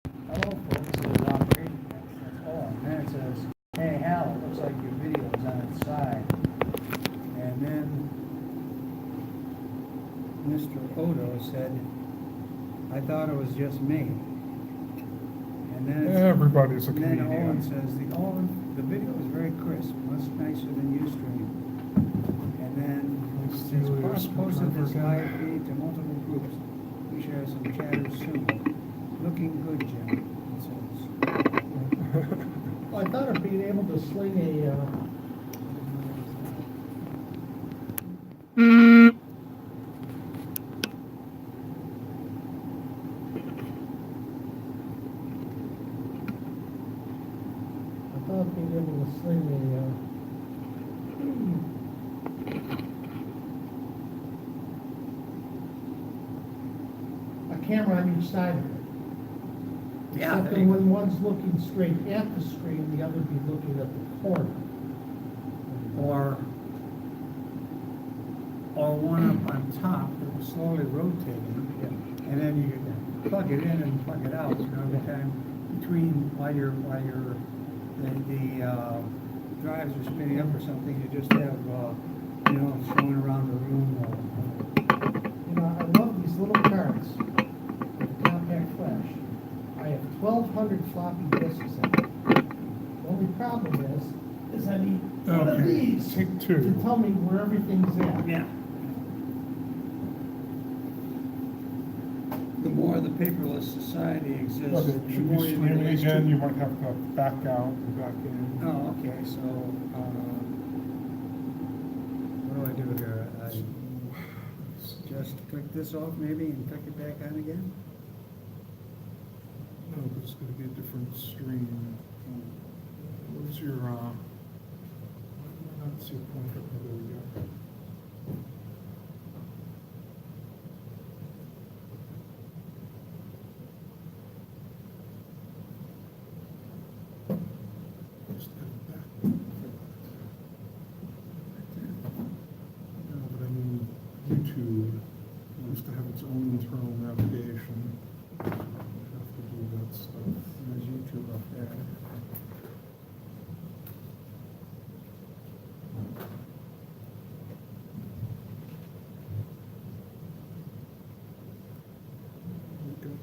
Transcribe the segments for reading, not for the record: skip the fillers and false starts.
Hello, folks, it says operating, that's all. And then it says, hey, Hal, it looks like your video is on its side. And then Mr. Odo said, I thought it was just me. And then Everybody's a and then Owen comedian. says, the video is very crisp, much nicer than Ustream. And then it says, Boss posted this live feed to multiple groups. We share some chatter soon. Looking good, Jim, it says. Well, I thought of being able to sling a, I thought of being able to sling a camera on each side of it. Yeah, Except there that you when go. one's looking straight at the screen, the other be looking at the corner. Or one up on top that was slowly rotating. And then you could plug it in and plug it out, you know, every time between, while the drives are spinning up or something, you just have, showing around the room. You know, I love these little cards with the compact flash. I have 1,200 floppy disks in it. The only problem is I need one of Okay, these take to two. tell me where everything's at. Yeah. The more the paperless society exists, Okay, the should more we you stream need it to again? You might have to back out and back in. Oh, okay, so, what do I do here? I just click this off maybe and click it back on again? No, but it's gonna be a different stream. Where's your, that's your pointer, oh, there we go. Just go back. No, but I mean, YouTube used to have its own internal navigation. You have to do that stuff. There's YouTube up there. Okay.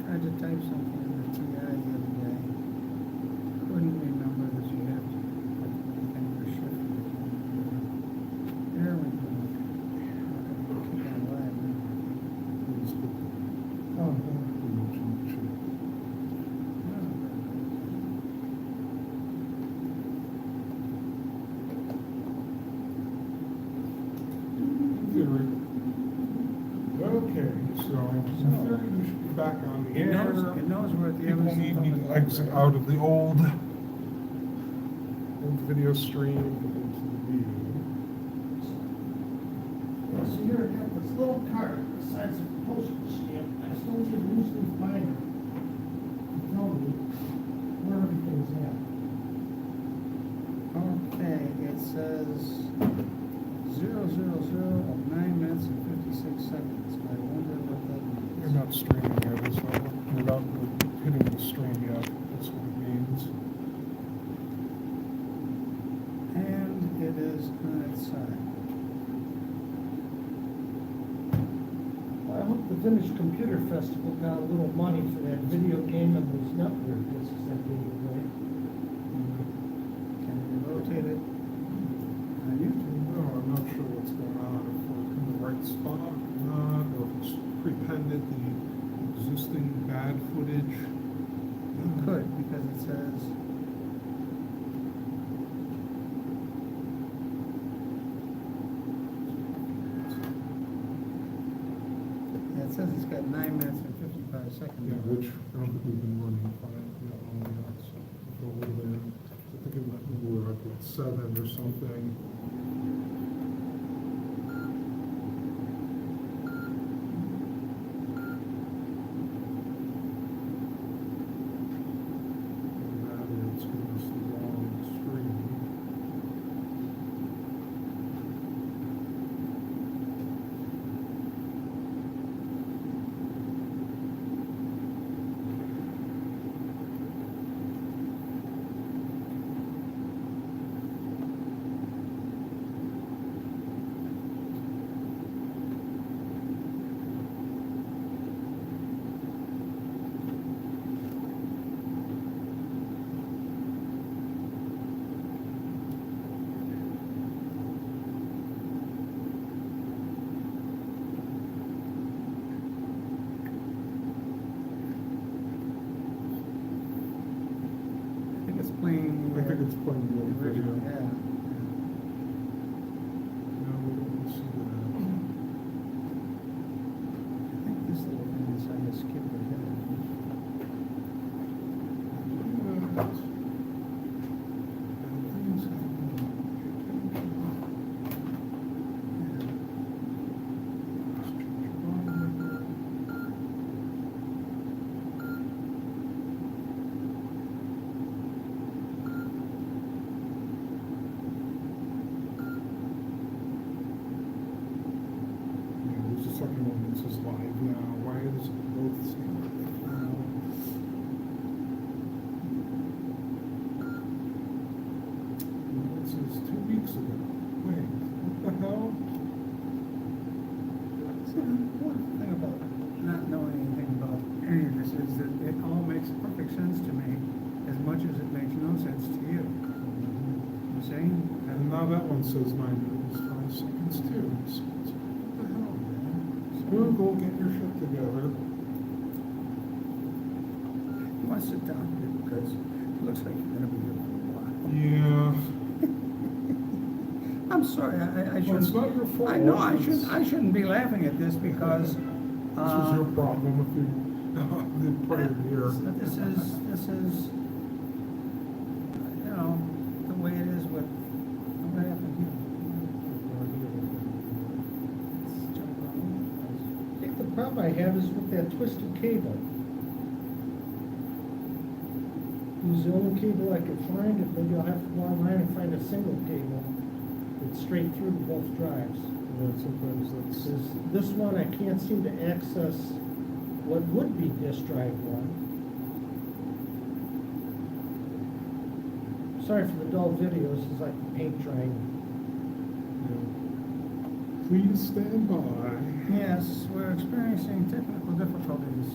Tried to type something in the TI the other day. Couldn't remember that you have to enter shift. There we go. Keep on live now. Let's go. Oh, We mentioned the chip. Theory. Okay, so in theory, we should be back on the It air. knows we're at the People Evanston need Public to Library. exit out of the old video stream into the view. so here I got this little card the size of a postage stamp. I still need a loose leaf binder to tell me where everything's at. Okay, it says 000 of 9 minutes and 56 seconds. I wonder what that You're means. not streaming yet, so you're not hitting the stream yet. That's what it means. And it is on its side. I hope the Vintage Computer Festival got a little money for that video game and those network discs that gave away. Can we rotate it on YouTube? No, I'm not sure what's going on, if we're in the right spot or not, or if it's prepended the existing bad footage. It could, because it says. Yeah, it says it's got 9 minutes and 55 seconds. Yeah, which I don't think we've been running fine, so we'll go over there. I think we're like at 7 or something. playing the old video. Original, yeah. No, we don't want to see that. I think this little thing is how you skip ahead. There's a second one that says live now. Why does it both say live now? Well, it says 2 weeks ago. Wait, what the hell? See, one thing about not knowing anything about any of this is that it all makes perfect sense to me as much as it makes no sense to you. You see? And now that one says 9 minutes, 5 seconds too. So it's, what the hell, man? Google, get your shit together. You want to sit down here because it looks like you're gonna be here for a while. Yeah. I'm sorry, I shouldn't. Well, it's not your fault. I know, It's- I shouldn't be laughing at this because, This is your problem if you, the prior year. This is, you know, the way it is with, what happened here. Let's jump all over the place. I think the problem I have is with that twisted cable. Use the only cable I could find, if maybe I'll have to go online and find a single cable that's straight through to both drives. Yeah, sometimes that's. Says, this one, I can't seem to access what would be disk drive one. Sorry for the dull videos, it's like paint drying. Please stand by. Yes, we're experiencing technical difficulties,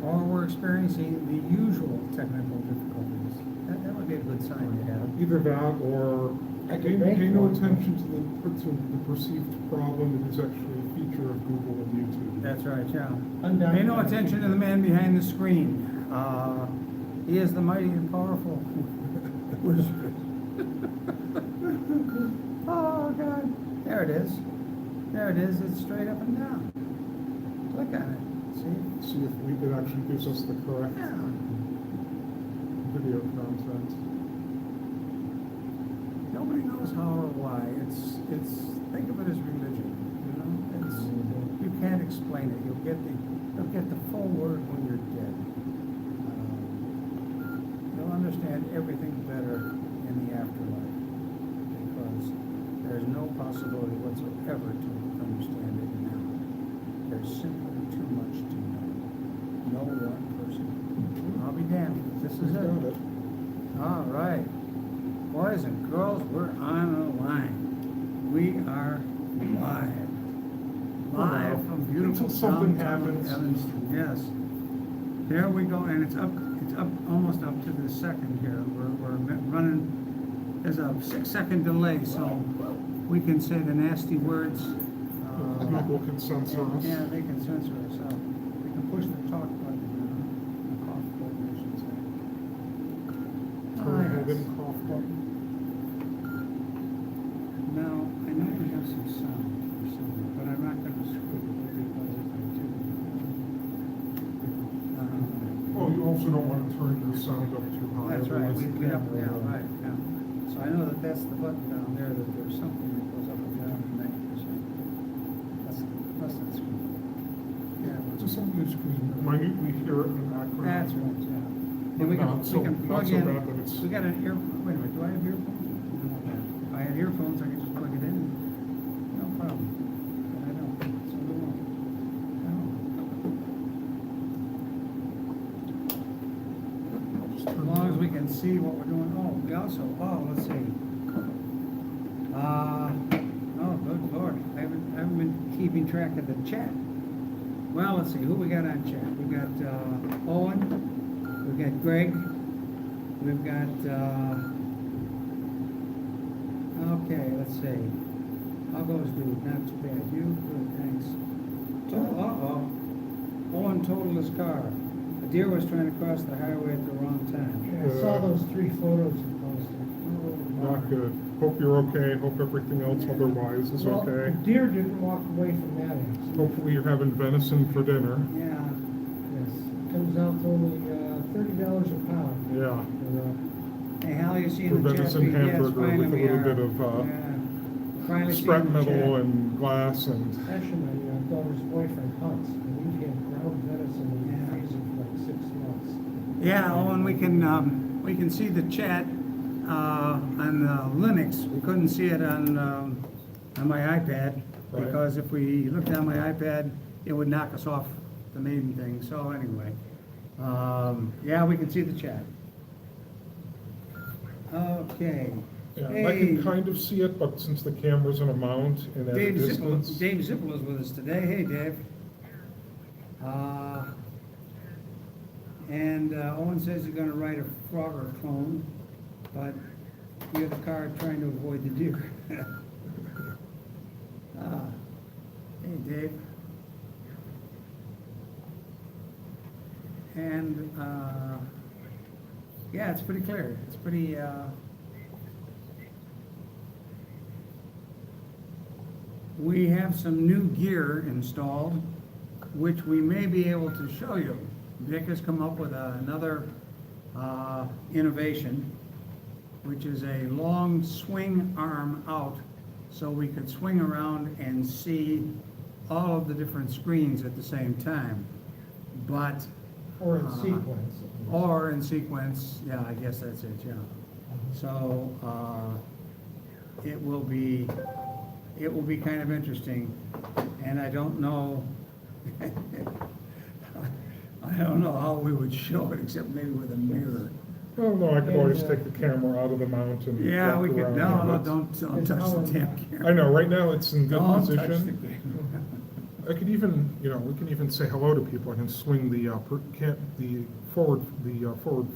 or we're experiencing the usual technical difficulties. That would be a good sign to have. Either that or I pay, could make pay no one. attention to the perceived problem. It is actually a feature of Google and YouTube. That's right, yeah. Undocumented. Pay no attention to the man behind the screen. He is the mighty and powerful wizard. Oh, God. There it is. There it is. It's straight up and down. Click on it. See? See if it actually gives us the correct Yeah. video content. Nobody knows how or why. Think of it as religion, you know? You can't explain it. You'll get the full word when you're dead. You'll understand everything better in the afterlife because there's no possibility whatsoever to understand it now. There's simply too much to know. No one person. I'll be damned. This is Got it. it. All right. Boys and girls, we're on a line. We are live. Live from beautiful Until something downtown happens. Evanston. Yes. There we go, and it's up almost up to the second here. We're running, there's a 6-second delay, so we can say the nasty words. Google can censor us. Yeah, they can censor us out. We can push the talk button, the cough button, I should say. Go ahead and cough button. Now, I know we have some sound or something, but I'm not gonna screw it because if I do. Oh, you also don't want to turn your sound up too high. That's right, otherwise we the get up, camera yeah, will- right, yeah. So I know that that's the button down there, that there's something that goes up and down to 90%. That's not screwed. Yeah, It's just something that you can minutely hear it in the background. that's right, yeah. And we Not so- can not plug so in, bad that it's- we got an ear, wait a minute, do I have earphones? If I had earphones, I could just plug it in, no problem. But I don't, so we won't. I don't. As long as we can see what we're doing, we also, let's see. Good Lord, I haven't been keeping track of the chat. Well, let's see, who we got on chat? We've got, Owen, we've got Greg, we've got, okay, let's see. How goes, dude? Not too bad. You? Good, thanks. Owen totaled his car. A deer was trying to cross the highway at the wrong time. I saw those 3 photos you posted. Not good. Hope you're okay. Hope everything else otherwise is Well, the okay. deer didn't walk away from that accident. Hopefully you're having venison for dinner. Yeah. Yes, it comes out to only $30 a pound. Yeah. Hey, Hal, you see For the venison Chesapeake? Yes, hamburger finally with a we little are. bit of Yeah. Finally scrap seeing the metal chat. and glass and Actually, my daughter's boyfriend hunts, and we've had ground venison in the freezer for like 6 months. Yeah, oh, and we can see the chat on Linux. We couldn't see it on my iPad Right. because if we looked on my iPad, it would knock us off the main thing. So anyway, yeah, we can see the chat. Okay. yeah, I Hey, can kind of see it, but since the camera's in a mount and at a Dave Zippel, distance. Dave Zippel is with us today. Hey, Dave. And Owen says he's gonna write a Frogger clone, but you're the card trying to avoid the deer. Hey, Dave. And, yeah, it's pretty clear. It's pretty, we have some new gear installed, which we may be able to show you. Vic has come up with another innovation, which is a long swing arm out, so we could swing around and see all of the different screens at the same time. But, Or in sequence. or in sequence, yeah, I guess that's it, yeah. So, it will be kind of interesting, and I don't know, I don't know how we would show it, except maybe with a mirror. Oh, no, I could always And, take the camera out of the mount and Yeah, walk we could, around. no, That's- don't touch the damn camera. I know, right now it's in good Don't touch the position. camera. I could even, we can even say hello to people. I can swing the forward facing.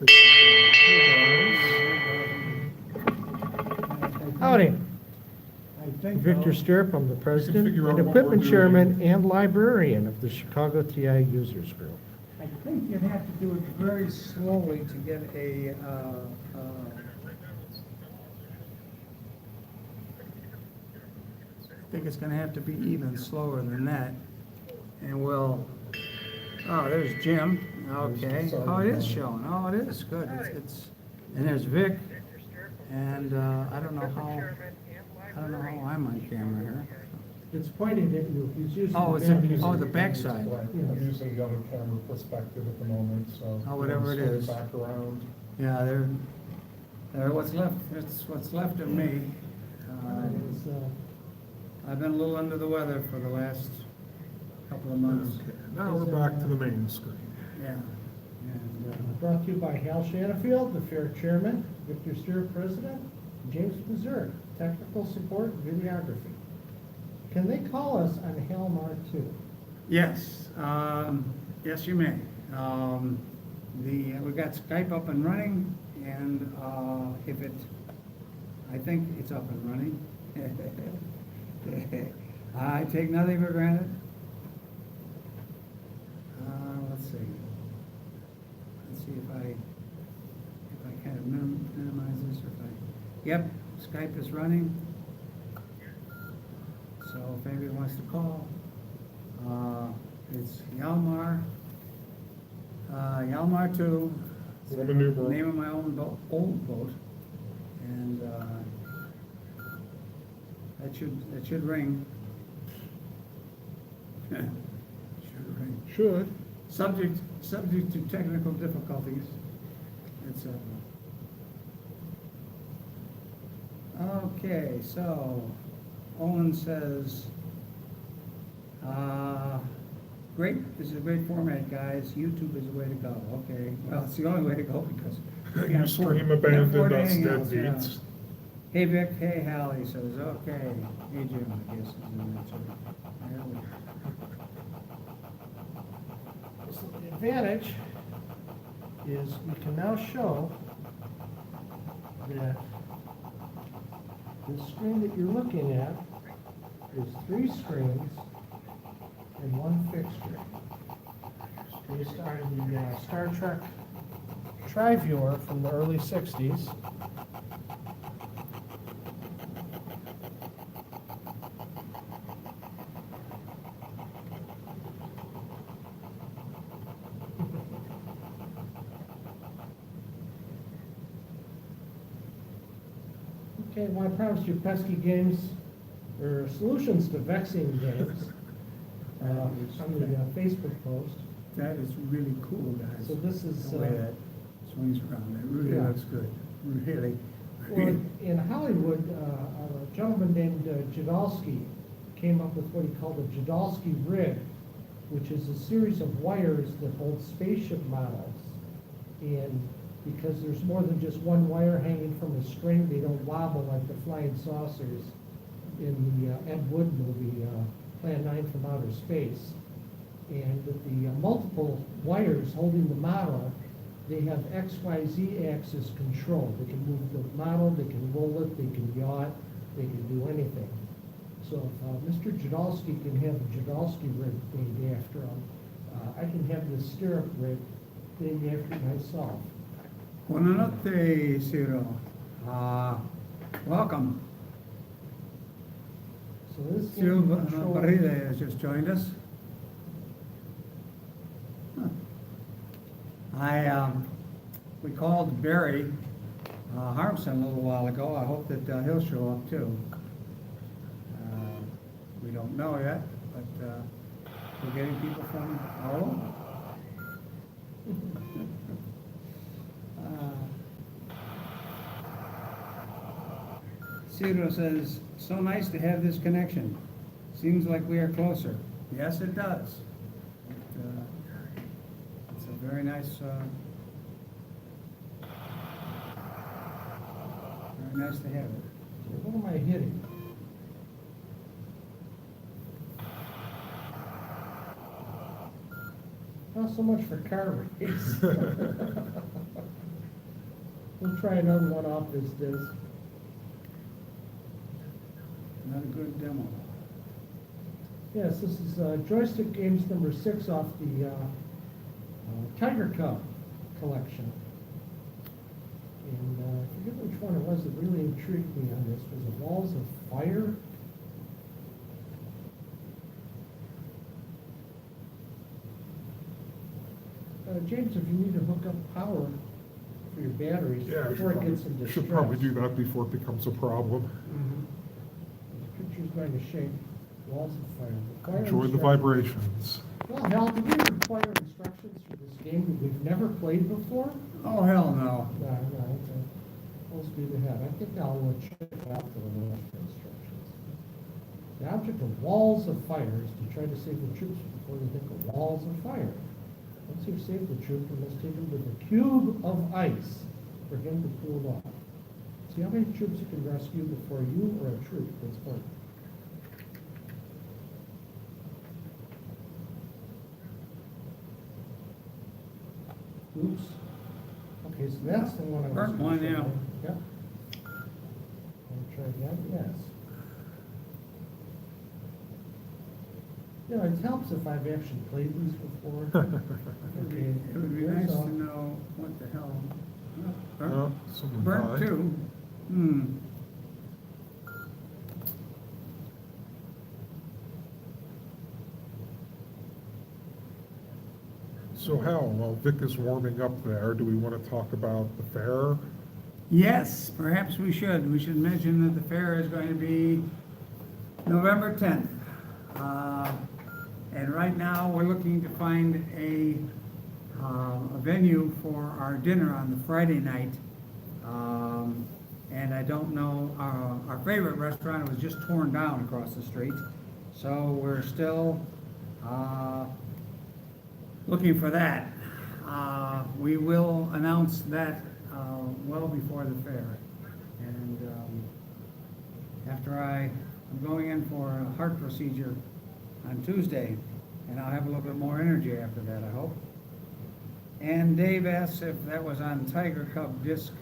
Howdy. I think, Victor though, Stirp, I'm the president figure out and what we're equipment doing. chairman and librarian of the Chicago TI Users Group. I think you'd have to do it very slowly to get a, I think it's gonna have to be even slower than that. And we'll, oh, there's Jim, okay. Oh, it is showing, oh, it is, good. And there's Vic, and I don't know how I'm on camera here. It's pointed at you, he's using. Oh, it's back- the backside. I'm using the other camera perspective at the moment, so. Oh, whatever it swing is. Back around. Yeah, they're what's left, it's what's left of me. It's, I've been a little under the weather for the last couple of months. Okay, now we're back to the main screen. Yeah. And, Brought to you by Hal Shanafield, the fair chairman, Victor Stirp, president, and James Mazur, technical support and videography. Can they call us on Halmar 2? yes, yes, you may. We've got Skype up and running, and I think it's up and running. I take nothing for granted. Let's see. Let's see if I kind of minimize this, or if I, yep, Skype is running. So if anybody wants to call, it's Yalmar 2. It's Little maneuver. the name of my old boat, and that should ring. Should ring. Should. Subject to technical difficulties. It's okay. So Owen says, great. This is a great format, guys. YouTube is the way to go. Okay. Well, it's the only way to go because we You got stream we got 4 abandoned us hangouts, deadbeats. Hey Vic, hey Hal, he says, okay. Hey Jim, I guess is in there too. There we go. So the advantage is we can now show that the screen that you're looking at is 3 screens and 1 fixture. Based on the Star Trek TriViewer from the early 60s. Okay, well, I promised you pesky games, or solutions to vexing games, on the Facebook post. That is really cool, guys. So this is, the way that swings around. It really yeah. looks good. Really. Well, in Hollywood, a gentleman named Jadalski came up with what he called a Jadalski rig, which is a series of wires that hold spaceship models. And because there's more than just one wire hanging from a string, they don't wobble like the flying saucers in the Ed Wood movie, Plan 9 from Outer Space. And with the multiple wires holding the model, they have X, Y, Z axis control. They can move the model, they can roll it, they can yaw it, they can do anything. So if Mr. Jadalski can have a Jadalski rig named after him, I can have the stirrup rig named after myself. Buonanotte, Ciro. Welcome. So this Ciro game controls- Barrile has just joined us. We called Barry Harmson a little while ago. I hope that he'll show up too. We don't know yet, but we're getting people from all over. Cedro says, so nice to have this connection. Seems like we are closer. Yes, it does. It's a very nice, very nice to have it. What am I hitting? Not so much for car race. We'll try another one off this disc. Not a good demo. Yes, this is joystick games number 6 off the Tiger Cub collection. And I forget which one it was that really intrigued me on this. Was it Walls of Fire? James, if you need to hook up power for your batteries Yeah, before it gets into should stress. probably do that before it becomes a problem. Mhm. This picture's going to shake. Walls of Fire. The fire Enjoy the instructions. vibrations. Well, Hal, do we require instructions for this game that we've never played before? Oh, hell no. No, okay. Full speed ahead. I think I'll check out the instructions. The object of Walls of Fire is to try to save the troops before they think of walls of fire. Once you've saved the troop, you must take him with a cube of ice for him to cool off. See how many troops you can rescue before you or a troop gets burnt. Oops. Okay, so that's the one I was. Burnt one, yeah. Yep. I'll try again, yes. You know, it helps if I've actually played these before. Okay, It would be here's nice a- to know what the hell. Oh, someone Burnt died. too. Hmm. So Hal, while Vic is warming up there, do we want to talk about the fair? Yes, perhaps we should. We should mention that the fair is going to be November 10th. And right now, we're looking to find a venue for our dinner on the Friday night. And I don't know, our favorite restaurant was just torn down across the street. So we're still looking for that. We will announce that well before the fair. And after I'm going in for a heart procedure on Tuesday, and I'll have a little bit more energy after that, I hope. And Dave asked if that was on Tiger Cub disc,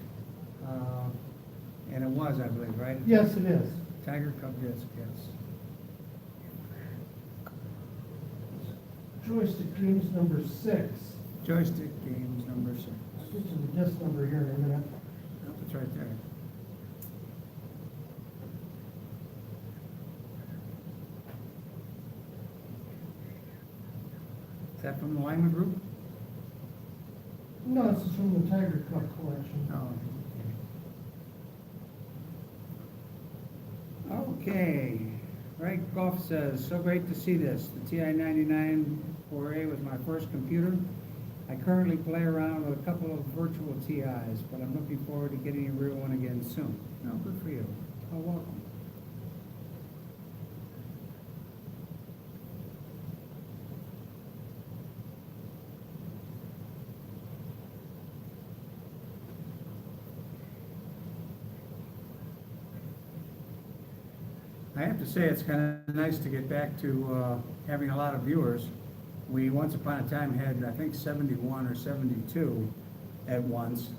and it was, I believe, right? Yes, it is. Tiger Cub disc, yes. Joystick games number 6. Joystick games number 6. I'll get to the disc number here in a minute. Oh, it's right there. Is that from the Lyman Group? No, this is from the Tiger Cup collection. Oh. Okay, Frank Goff says, so great to see this. The TI-99 4A was my first computer. I currently play around with a couple of virtual TIs, but I'm looking forward to getting a real one again soon. No, good for you. Oh, welcome. I have to say, it's kind of nice to get back to having a lot of viewers. We once upon a time had, I think, 71 or 72 at once,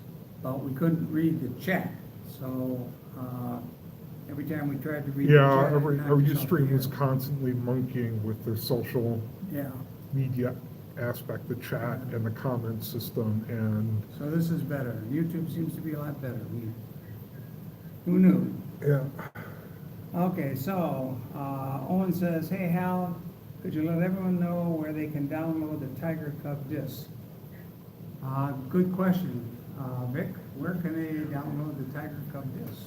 but we couldn't read the chat. So every time we tried to read the Yeah, chat, every it knocked us off Ustream the was air. constantly monkeying with their social Yeah, media aspect, the chat and the comment system, and so this is better. YouTube seems to be a lot better. Who knew? yeah. Okay, so Owen says, hey Hal, could you let everyone know where they can download the Tiger Cub disc? Good question. Vic, where can they download the Tiger Cub disc?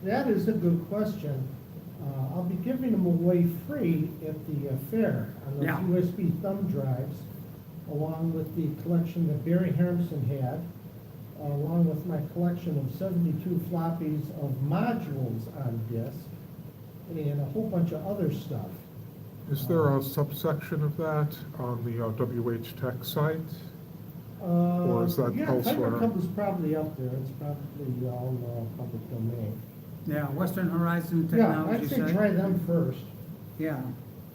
That is a good question. I'll be giving them away free at the fair on those Yeah. USB thumb drives, along with the collection that Barry Harmson had, along with my collection of 72 floppies of modules on disk, and a whole bunch of other stuff. Is there a subsection of that on the WH Tech site? Or is that Yeah, elsewhere? Tiger Cub is probably up there. It's probably all public domain. Yeah, Western Horizon Yeah, I'd Technology say site. try them first. Yeah,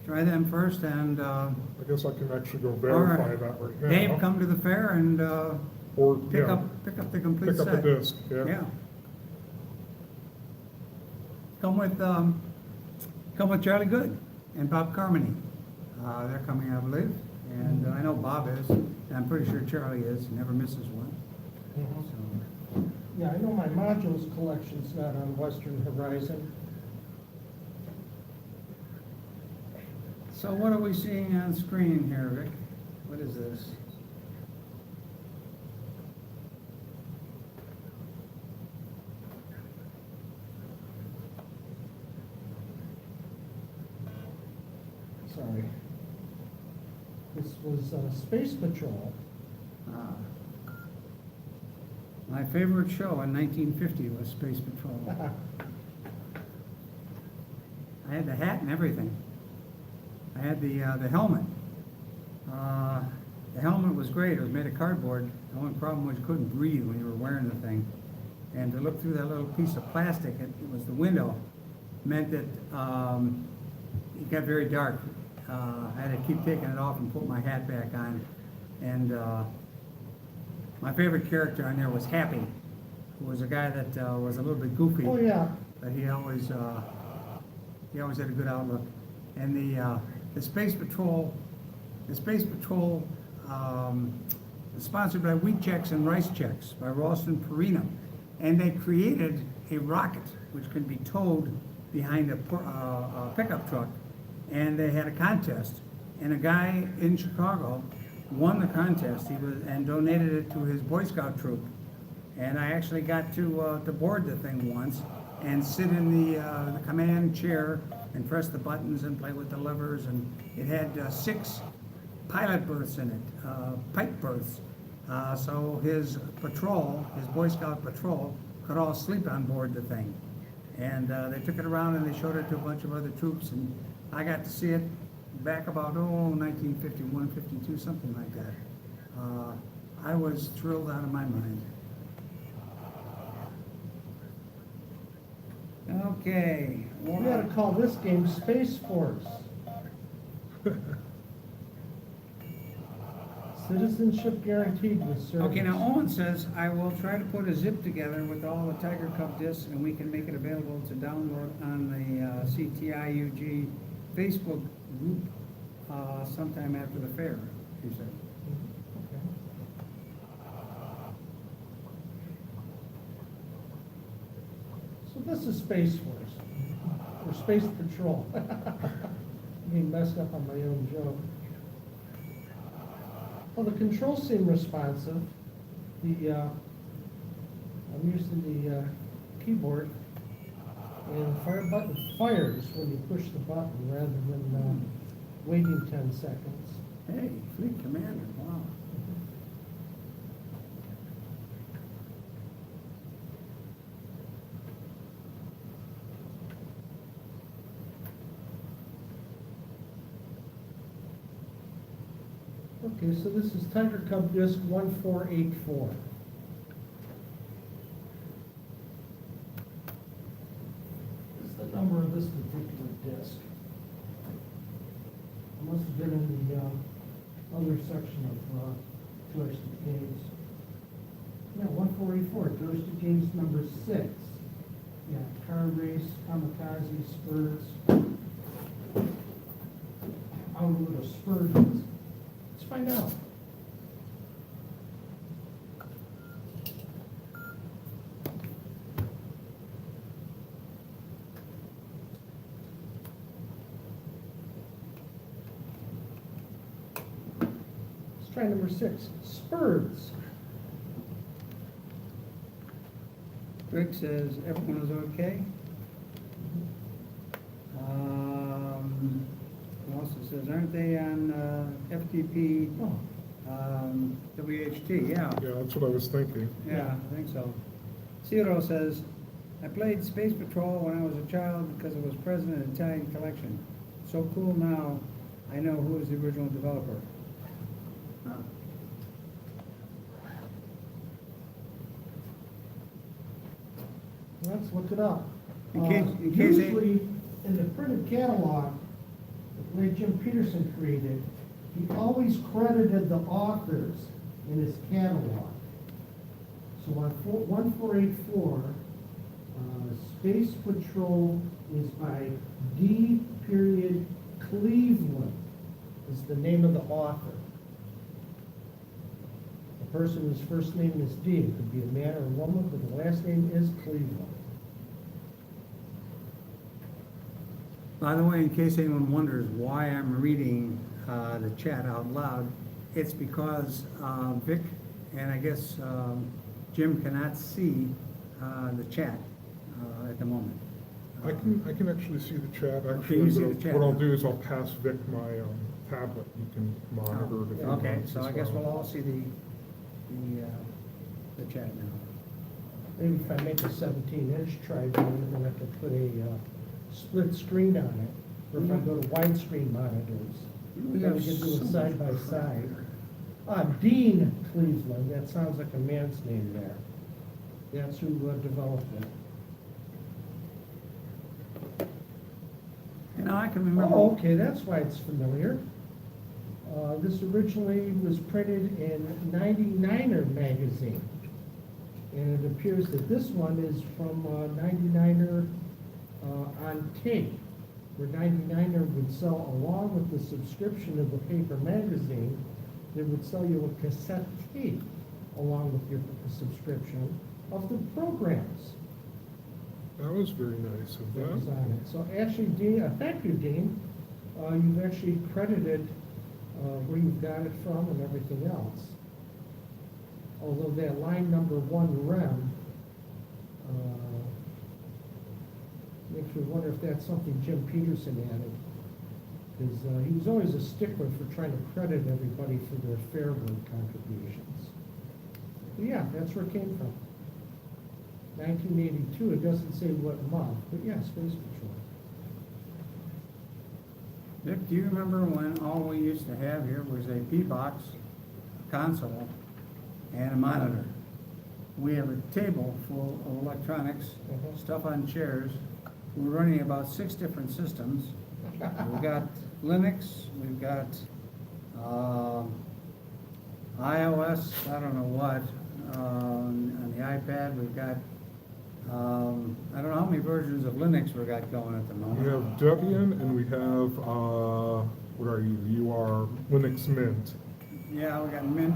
try them first, and I guess I can actually go verify that right now. Dave, come to the fair and Or, pick yeah, up the complete pick up set. the disc, yeah. Yeah. Come with Charlie Good and Bob Carmody. They're coming, I believe, and I know Bob is, and I'm pretty sure Charlie is. He never misses one. So, Yeah, I know my modules collection's not on Western Horizon. so what are we seeing on screen here, Rick? What is this? Sorry. This was Space Patrol. Ah. My favorite show in 1950 was Space Patrol. I had the hat and everything. I had the helmet. The helmet was great. It was made of cardboard. The only problem was you couldn't breathe when you were wearing the thing. And to look through that little piece of plastic, it was the window, meant that it got very dark. I had to keep taking it off and put my hat back on. And my favorite character on there was Happy, who was a guy that was a little bit goofy. Oh, yeah. But he always had a good outlook. And the Space Patrol is sponsored by Wheat Checks and Rice Checks by Ralston Purina. And they created a rocket which could be towed behind a pickup truck. And they had a contest. And a guy in Chicago won the contest. And donated it to his Boy Scout troop. And I actually got to board the thing once and sit in the command chair and press the buttons and play with the levers. And it had 6 pilot berths in it, pipe berths. So his patrol, his Boy Scout patrol, could all sleep on board the thing. And they took it around and they showed it to a bunch of other troops. And I got to see it back about, 1951, 52, something like that. I was thrilled out of my mind. Okay. We ought to call this game Space Force. Citizenship guaranteed with service. Okay, now Owen says, I will try to put a zip together with all the Tiger Cub discs and we can make it available to download on the CTIUG Facebook group sometime after the fair, he said. Okay. So this is Space Force, or Space Patrol. Being messed up on my own joke. Well, the controls seem responsive. I'm using the keyboard. And the fire button fires when you push the button rather than waiting 10 seconds. Hey, Fleet Commander, wow. Okay, so this is Tiger Cub Disc 1484. This is the number of this particular disc. It must have been in the other section of joystick games. Yeah, 1484, joystick games number 6. Yeah, car race, kamikaze, spurs. I don't know what a spur is. Let's find out. Let's try number 6, spurs. Greg says everyone is okay. He also says, aren't they on FTP, Oh, WHT? Yeah, Yeah, that's what I was thinking. yeah, I think so. Ciro says, I played Space Patrol when I was a child because it was present in Italian collection. So cool now, I know who is the original developer. Huh. let's look it up. In case they- Usually, in the printed catalog that late Jim Peterson created, he always credited the authors in his catalog. So on 1484, Space Patrol is by D. Cleveland, is the name of the author. The person whose first name is D, it could be a man or a woman, but the last name is Cleveland. By the way, in case anyone wonders why I'm reading the chat out loud, it's because Vic and I guess Jim cannot see the chat at the moment. I can actually see the chat, you actually. see but the chat. What I'll do is I'll pass Vic my tablet, you can monitor it if you want. Okay, so as I guess well. we'll all see the chat now. Maybe if I make a 17-inch tri-view, then I could put a split screen on it. Or if I go to widescreen monitors, We then have we can do so it side by much side. Dean Cleveland, that sounds like a man's name there. That's who developed it. You know, I can remember. Oh, okay, that's why it's familiar. This originally was printed in 99er magazine. And it appears that this one is from 99er on tape, where 99er would sell, along with the subscription of the paper magazine, they would sell you a cassette tape along with your subscription of the programs That was very nice of that was them. on it. So actually, Dean, thank you, Dean. You've actually credited where you got it from and everything else. Although that line number 1 rem makes me wonder if that's something Jim Peterson added. Because he was always a stickler for trying to credit everybody for their Fairburn contributions. But yeah, that's where it came from. 1982, it doesn't say what month, but yeah, Space Patrol. Dick, do you remember when all we used to have here was a P-box, console, and a monitor? We have a table full of electronics, stuff on chairs. We're running about 6 different systems. We've got Linux, we've got iOS, I don't know what, on the iPad. We've got, I don't know how many versions of Linux we got going at the moment. We have Debian and we have, what are you? You are Linux Mint. Yeah, we got Mint.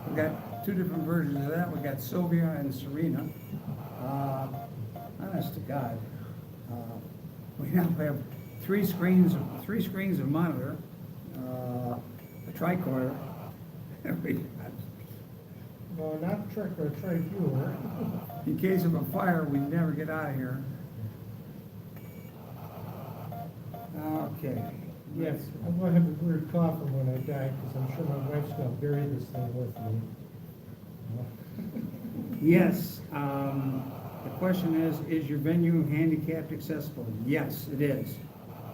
We got 2 different versions of that. We got Sylvia and Serena. Honest to God, we now have 3 screens of monitor, a tricorder. No, not a trick or a tri-viewer. In case of a fire, we never get out of here. Okay. Yes, I'm gonna have a weird cough when I die, because I'm sure my wife's gonna bury this thing with me. Yes, the question is your venue handicapped accessible? Yes, it is.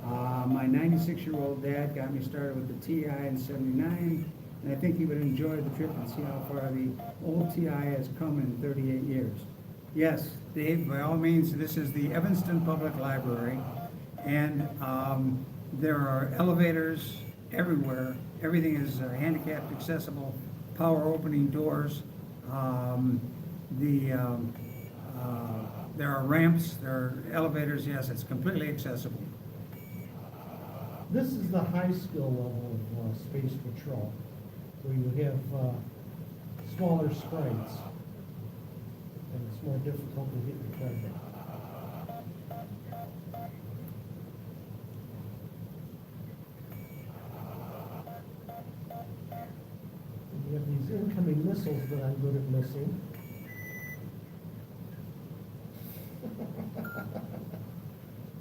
My 96-year-old dad got me started with the TI in '79, and I think he would enjoy the trip and see how far the old TI has come in 38 years. Yes, Dave, by all means, this is the Evanston Public Library, and there are elevators everywhere. Everything is handicapped accessible, power opening doors. There are ramps, there are elevators, yes, it's completely accessible. This is the high skill level of Space Patrol, where you have smaller sprites, and it's more difficult to hit your target. And you have these incoming missiles that I'm good at missing.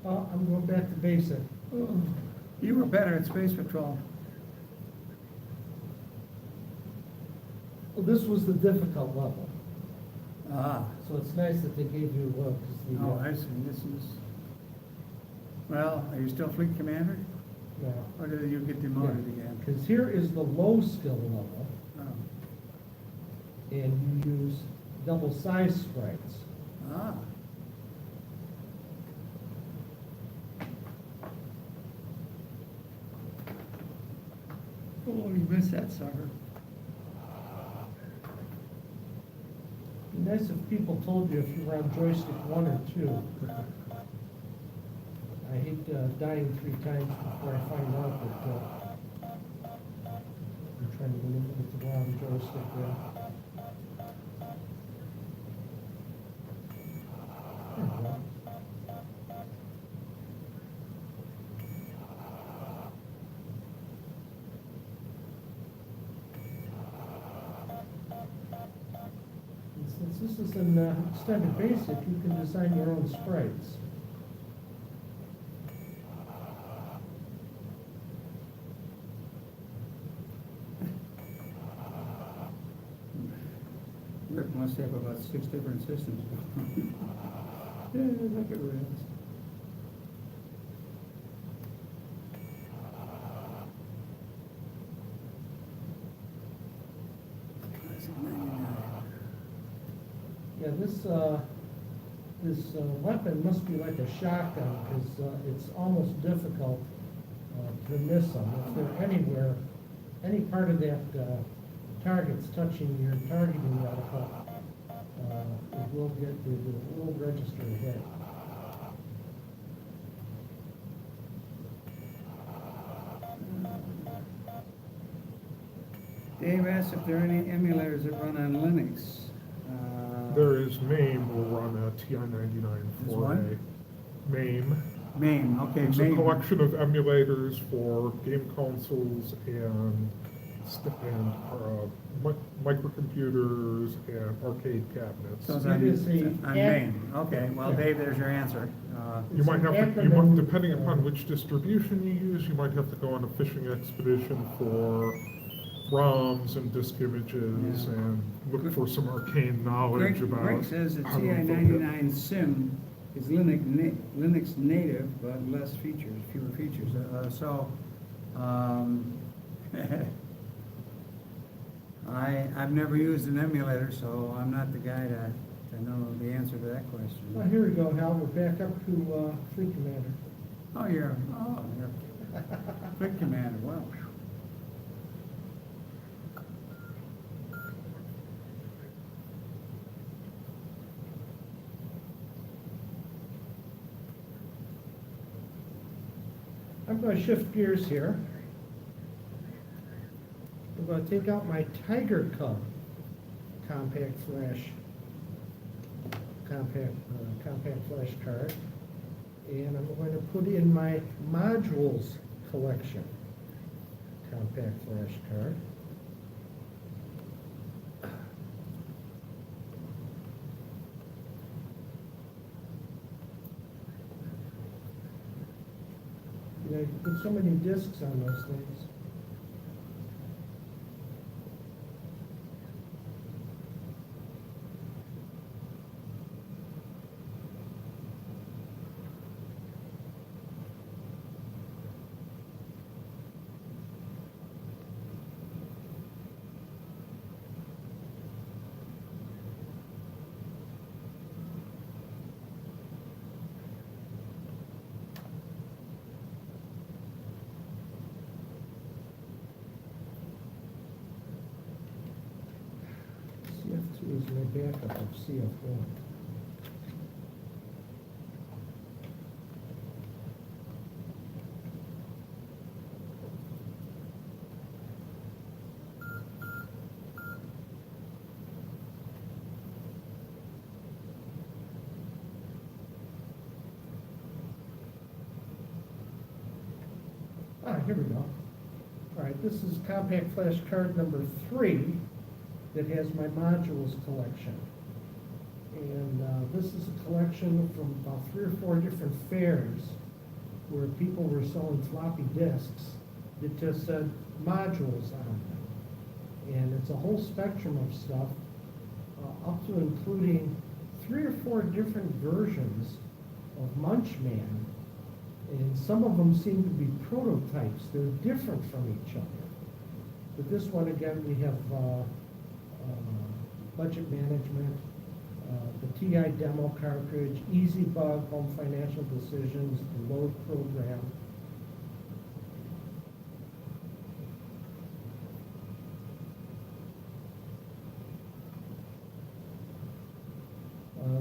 Oh, I'm going back to basic. You were better at Space Patrol. Well, this was the difficult level, Ah, so it's nice that they gave you, because the, oh, I see, this is, well, are you still Fleet Commander? no. Or did you get demoted again? Because here is the low skill level, Oh. and you use double size sprites. Ah. Oh, you missed that sucker. It'd be nice if people told you if you were on joystick 1 or 2. I hate dying 3 times before I find out that I'm trying to manipulate with the wrong joystick there. There we go. And since this is an extended basic, you can design your own sprites. Rick must have about 6 different systems. Yeah, look at Rick. Yeah, this weapon must be like a shotgun, because it's almost difficult to miss them. If they're anywhere, any part of that target's touching your targeting reticle, it will register a hit. Dave asked if there are any emulators that run on Linux. There is MAME will run a TI-99 There's 4A. one? MAME. MAME, okay, It's a MAME. collection of emulators for game consoles and microcomputers and arcade cabinets. So it's It on, is a on MAME, okay, well, Yeah. Dave, there's your answer. You might have to, acronym, depending upon which distribution you use, you might have to go on a fishing expedition for ROMs and disk images Yeah. and look for some arcane knowledge about Greg says the how to invoke it. TI-99 SIM is Linux native, but less features, fewer features. I've never used an emulator, so I'm not the guy to know the answer to that Well, question. here we go, Hal, we're back up to Fleet Commander. Oh, you're Fleet Commander, well. I'm going to shift gears here. I'm going to take out my Tiger Cub compact flash card, and I'm going to put in my modules collection compact flash card. put so many discs on those things. CF2 is my backup of CF1. Here we go. All right, this is compact flash card number 3 that has my modules collection. And this is a collection from about 3 or 4 different fairs where people were selling floppy disks that just said modules on them. And it's a whole spectrum of stuff, up to including 3 or 4 different versions of Munchman. And some of them seem to be prototypes. They're different from each other. But this one, again, we have budget management, the TI demo cartridge, Easy Bug, home financial decisions, the load program.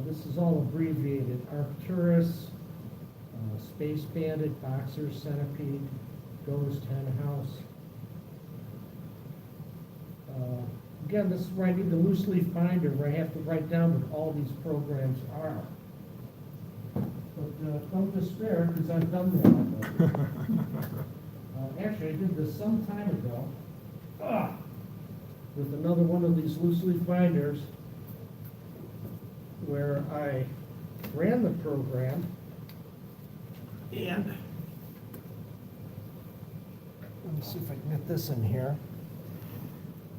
This is all abbreviated. Arcturus, Space Bandit, Boxer, Centipede, Ghost, Hen House. Again, this is where I need the loose leaf binder where I have to write down what all these programs are. But don't despair, because I've done that. Actually, I did this some time ago with another one of these loose leaf binders where I ran the program and let me see if I can get this in here.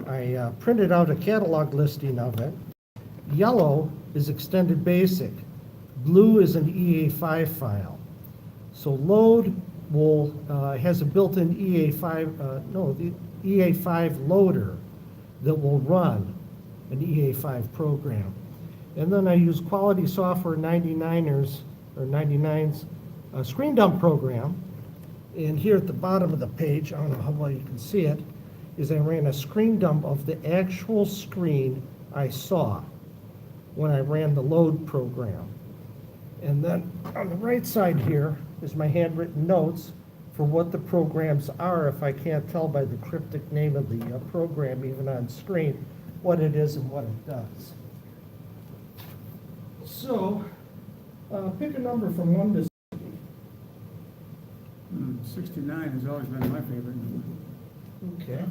I printed out a catalog listing of it. Yellow is extended basic. Blue is an EA5 file. So load will has a built-in the EA5 loader that will run an EA5 program. And then I use Quality Software 99's screen dump program. And here at the bottom of the page, I don't know how well you can see it, is I ran a screen dump of the actual screen I saw when I ran the load program. And then on the right side here is my handwritten notes for what the programs are if I can't tell by the cryptic name of the program even on screen what it is and what it does. So pick a number from 1 to 69 has always been my favorite number. Okay.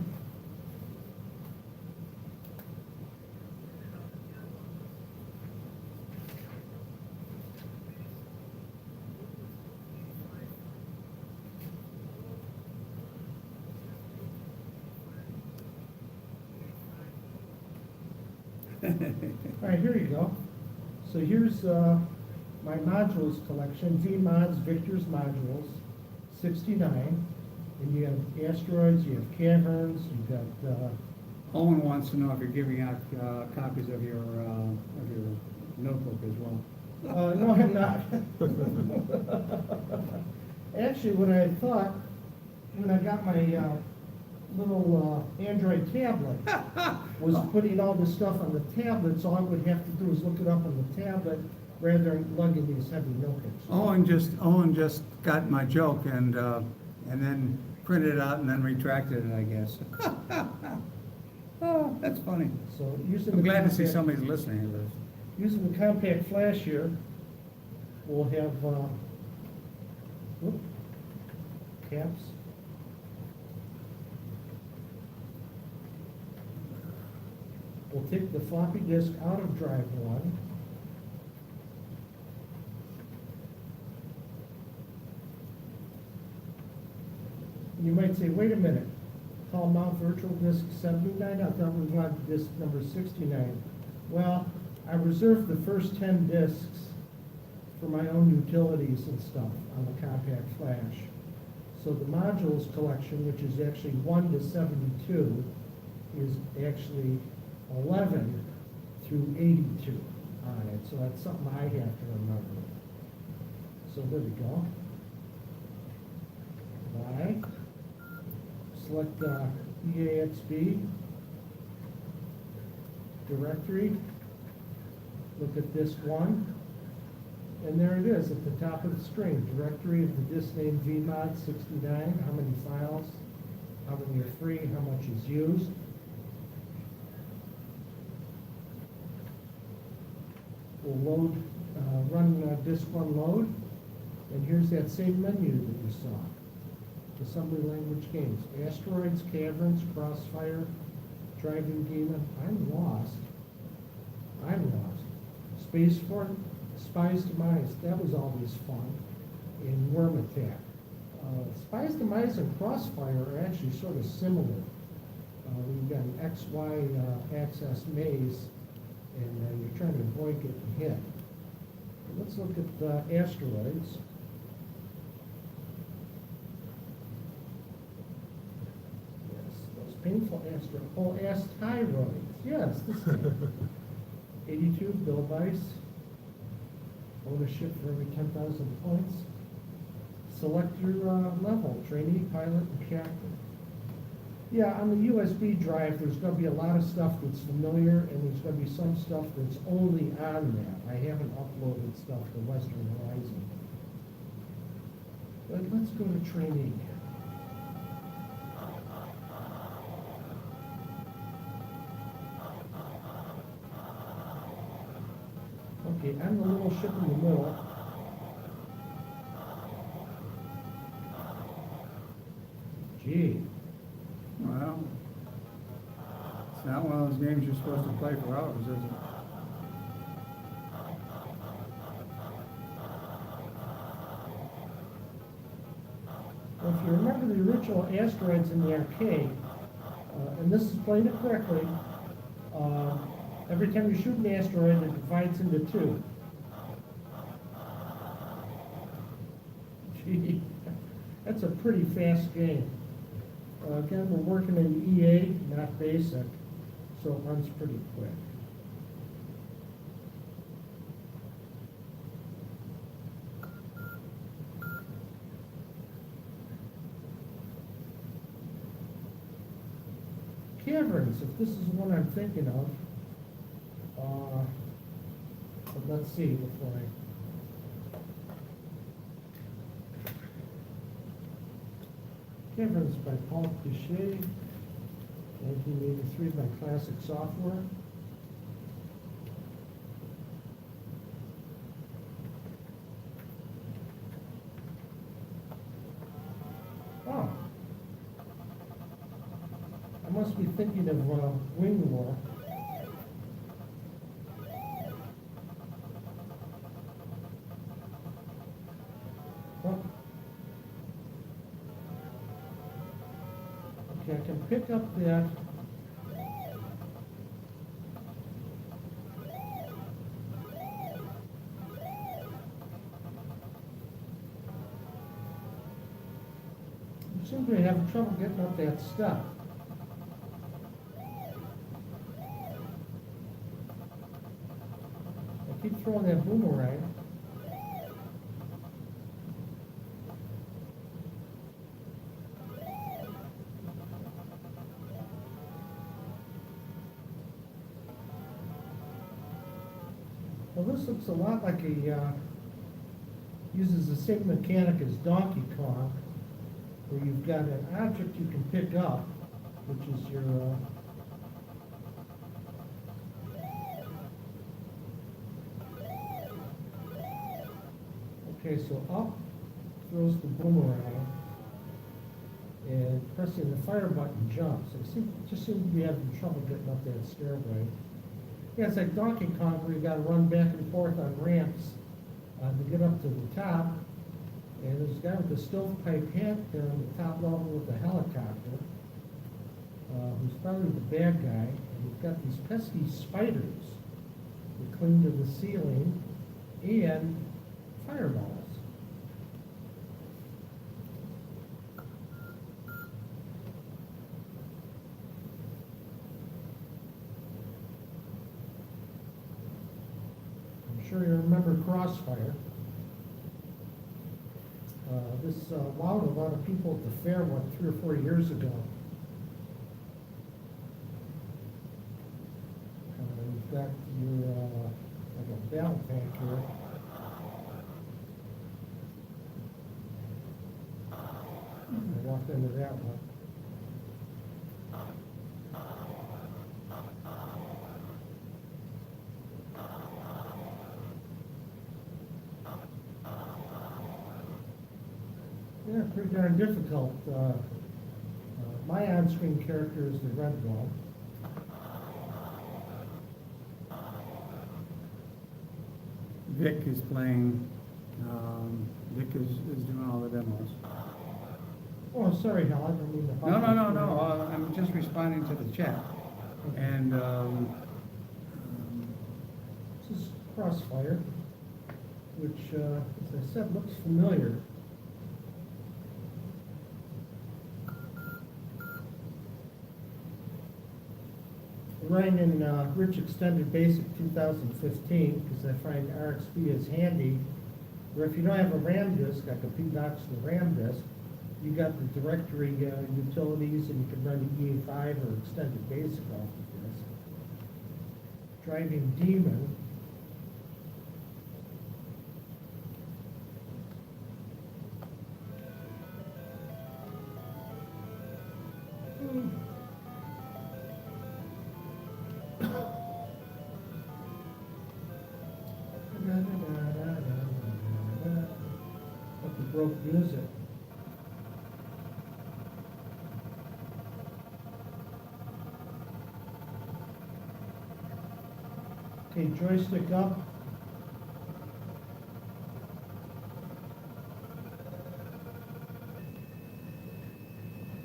All right, here you go. So here's my modules collection, VMods, Victor's modules, 69. And you have asteroids, you have caverns, you've got... Owen wants to know if you're giving out copies of your notebook as well. no, I'm not. Actually, what I thought, when I got my little Android tablet, was putting all this stuff on the tablet, so all I would have to do is look it up on the tablet rather than lugging these heavy notebooks. Owen just got my joke and then printed it out and then retracted it, I guess. Oh, that's funny. So using I'm the glad to see compact- somebody's listening to this. Using the compact flash here, we'll have caps. We'll take the floppy disk out of drive 1. And you might say, wait a minute, call mount virtual disk 79, I thought we wanted disk number 69. Well, I reserved the first 10 disks for my own utilities and stuff on the compact flash. So the modules collection, which is actually 1 to 72, is actually 11 through 82 on it. So that's something I have to remember. So there we go. Right. Select EAXB directory. Look at disk 1. And there it is at the top of the screen. Directory of the disk name vmod 69. How many files? How many are free? How much is used? We'll load, run disk 1 load. And here's that same menu that you saw. Assembly language games. Asteroids, Caverns, Crossfire, Driving Demon. I'm lost. Space Fort, Spies Demise. That was always fun. And Worm Attack. Spies Demise and Crossfire are actually sort of similar. You've got an XY access maze, and you're trying to avoid getting hit. Let's look at asteroids. Painful asteroids. Yes, this is 82 Bill Bice. Ownership for every 10,000 points. Select your level, trainee, pilot, and captain. Yeah, on the USB drive, there's going to be a lot of stuff that's familiar, and there's going to be some stuff that's only on that. I haven't uploaded stuff to Western Horizon. But let's go to trainee. Okay, I'm the little ship in the middle. Gee. Well, it's not one of those games you're supposed to play for hours, is it? Well, if you remember the original asteroids in the arcade, and this is playing it correctly, every time you shoot an asteroid, it divides into 2. Gee, that's a pretty fast game. Again, we're working in EA, not basic, so it runs pretty quick. Caverns, if this is the one I'm thinking of. But let's see before I... Caverns by Paul Clichet, 1983 by Classic Software. Oh. I must be thinking of Wing War. Okay, I can pick up that. I seem to be having trouble getting up that step. I keep throwing that boomerang. Well, this looks a lot like uses the same mechanic as Donkey Kong, where you've got an object you can pick up, which is your okay, so up throws the boomerang, and pressing the fire button jumps. I just seem to be having trouble getting up that stairway. Yeah, it's like Donkey Kong, where you got to run back and forth on ramps to get up to the top. And there's a guy with a stovepipe hat on the top level of the helicopter, who's probably the bad guy, and he's got these pesky spiders that cling to the ceiling, and fireballs. I'm sure you remember Crossfire. This wowed a lot of people at the fair, what, 3 or 4 years ago. You've got your, like a battle tank here. I walked into that one. Yeah, pretty darn difficult. My on-screen character is the red one. Vic is playing, Vic is doing all the demos. Oh, sorry, Hal, I don't mean to. No, I'm just responding to the chat. And, This is Crossfire, which, as I said, looks familiar. Running in Rich Extended Basic 2015, because I find RxB is handy, where if you don't have a RAM disk, like a P-Box and a RAM disk, you got the directory utilities, and you can run EA5 or Extended Basic off of this. Driving Demon. What the broke music. Okay, joystick up.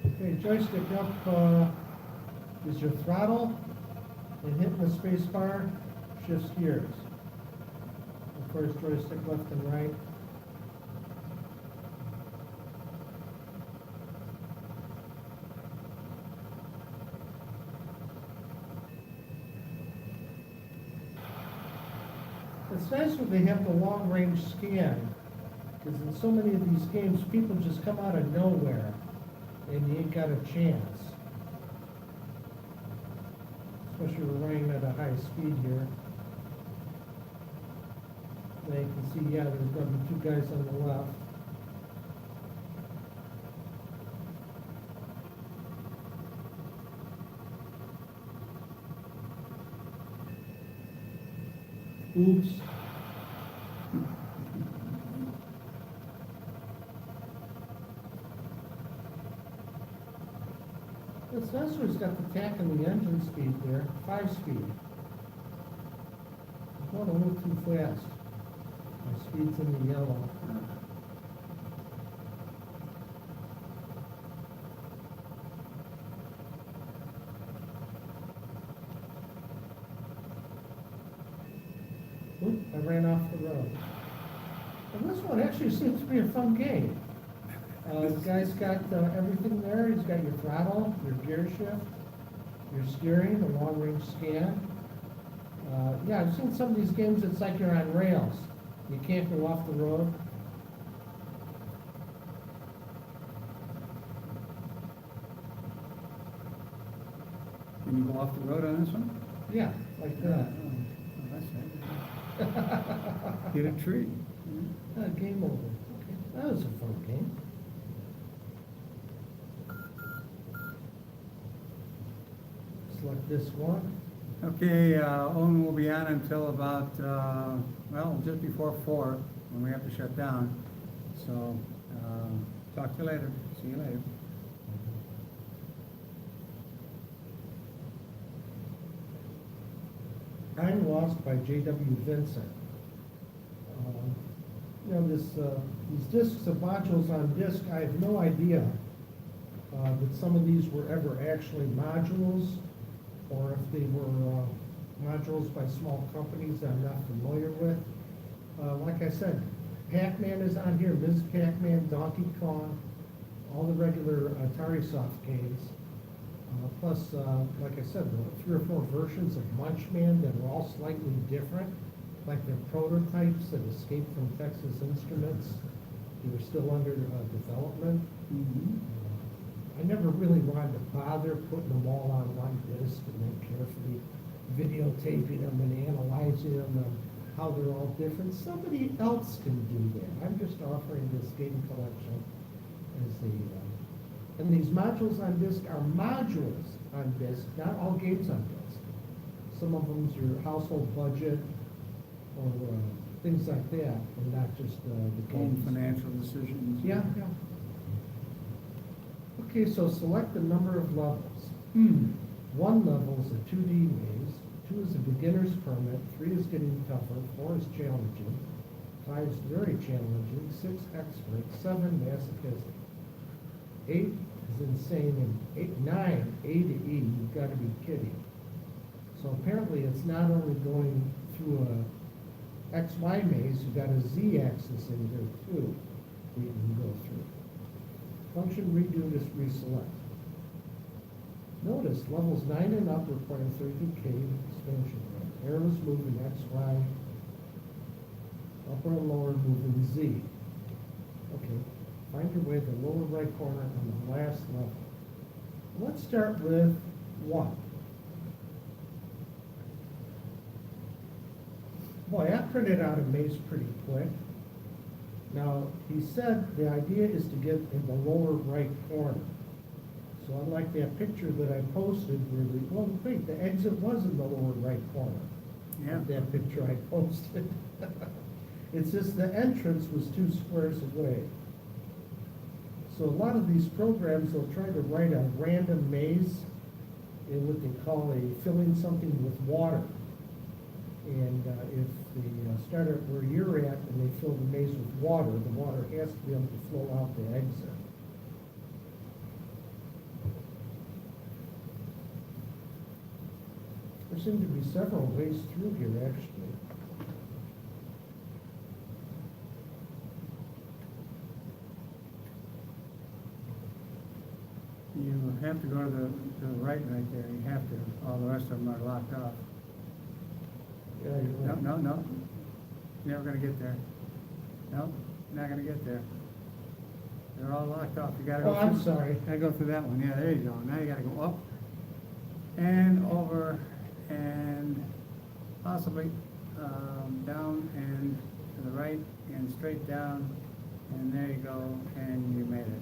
Okay, joystick up is your throttle, and hitting the space bar shifts gears. Of course, joystick left and right. It's nice when they have the long-range scan, because in so many of these games, people just come out of nowhere, and you ain't got a chance. Especially we're running at a high speed here. Now you can see, yeah, there's gonna be 2 guys on the left. Oops. The sensor's got the tack and the engine speed there, 5-speed. I'm going a little too fast. My speed's in the yellow. Oop, I ran off the road. And this one actually seems to be a fun game. The guy's got everything there. He's got your throttle, your gear shift, your steering, the long-range scan. Yeah, I've seen some of these games, it's like you're on rails. You can't go off the road. can you go off the road on this one? Yeah, like that. Oh, that's it. Hit a tree. Game over. Okay, that was a fun game. Select this one. Okay, Owen will be on until about, well, just before 4, when we have to shut down. So, talk to you later. See you later. Time Lost by J.W. Vincent. you know, these discs of modules on disk, I have no idea that some of these were ever actually modules, or if they were modules by small companies I'm not familiar with. Like I said, Pac-Man is on here, Ms. Pac-Man, Donkey Kong, all the regular Atari soft games. Plus, like I said, the 3 or 4 versions of Munchman that are all slightly different, like they're prototypes that escaped from Texas Instruments. They were still under development. I never really wanted to bother putting them all on one disc and then carefully videotaping them and analyzing them and how they're all different. Somebody else can do that. I'm just offering this game collection as a, and these modules on disc are modules on disc, not all games on disc. Some of them's your household budget or things like that, and not just the Home games. financial decisions. Yeah, yeah. Okay, so select the number of levels. 1 level is a 2D maze, 2 is a beginner's permit, 3 is getting tougher, 4 is challenging, 5 is very challenging, 6 expert, 7 masochistic, 8 is insane, and 9, A to E, you've got to be kidding. So apparently it's not only going through a XY maze, you've got a Z axis in here too, that you can go through. Function redo to reselect. Notice levels 9 and up require 30K expansion rate. Arrows moving X, Y, upper and lower moving Z. Okay, find your way to the lower right corner on the last level. Let's start with 1. Boy, I printed out a maze pretty quick. Now, he said the idea is to get in the lower right corner. So unlike that picture that I posted where well, wait, the exit was in the lower right corner. Yeah. Of that picture I posted. It's just the entrance was 2 squares away. So a lot of these programs, they'll try to write a random maze in what they call a filling something with water. And if they start at where you're at and they fill the maze with water, the water has to be able to flow out the exit. There seem to be several ways through here, actually. You have to go to the right there, you have to, all the rest of them are locked off. Yeah, you're No, right. no, no, never gonna get there. No, not gonna get there. They're all locked off, you gotta go Oh, I'm through- sorry. Gotta go through that one, yeah, there you go, now you gotta go up and over and possibly, down and to the right and straight down, and there you go, and you made it.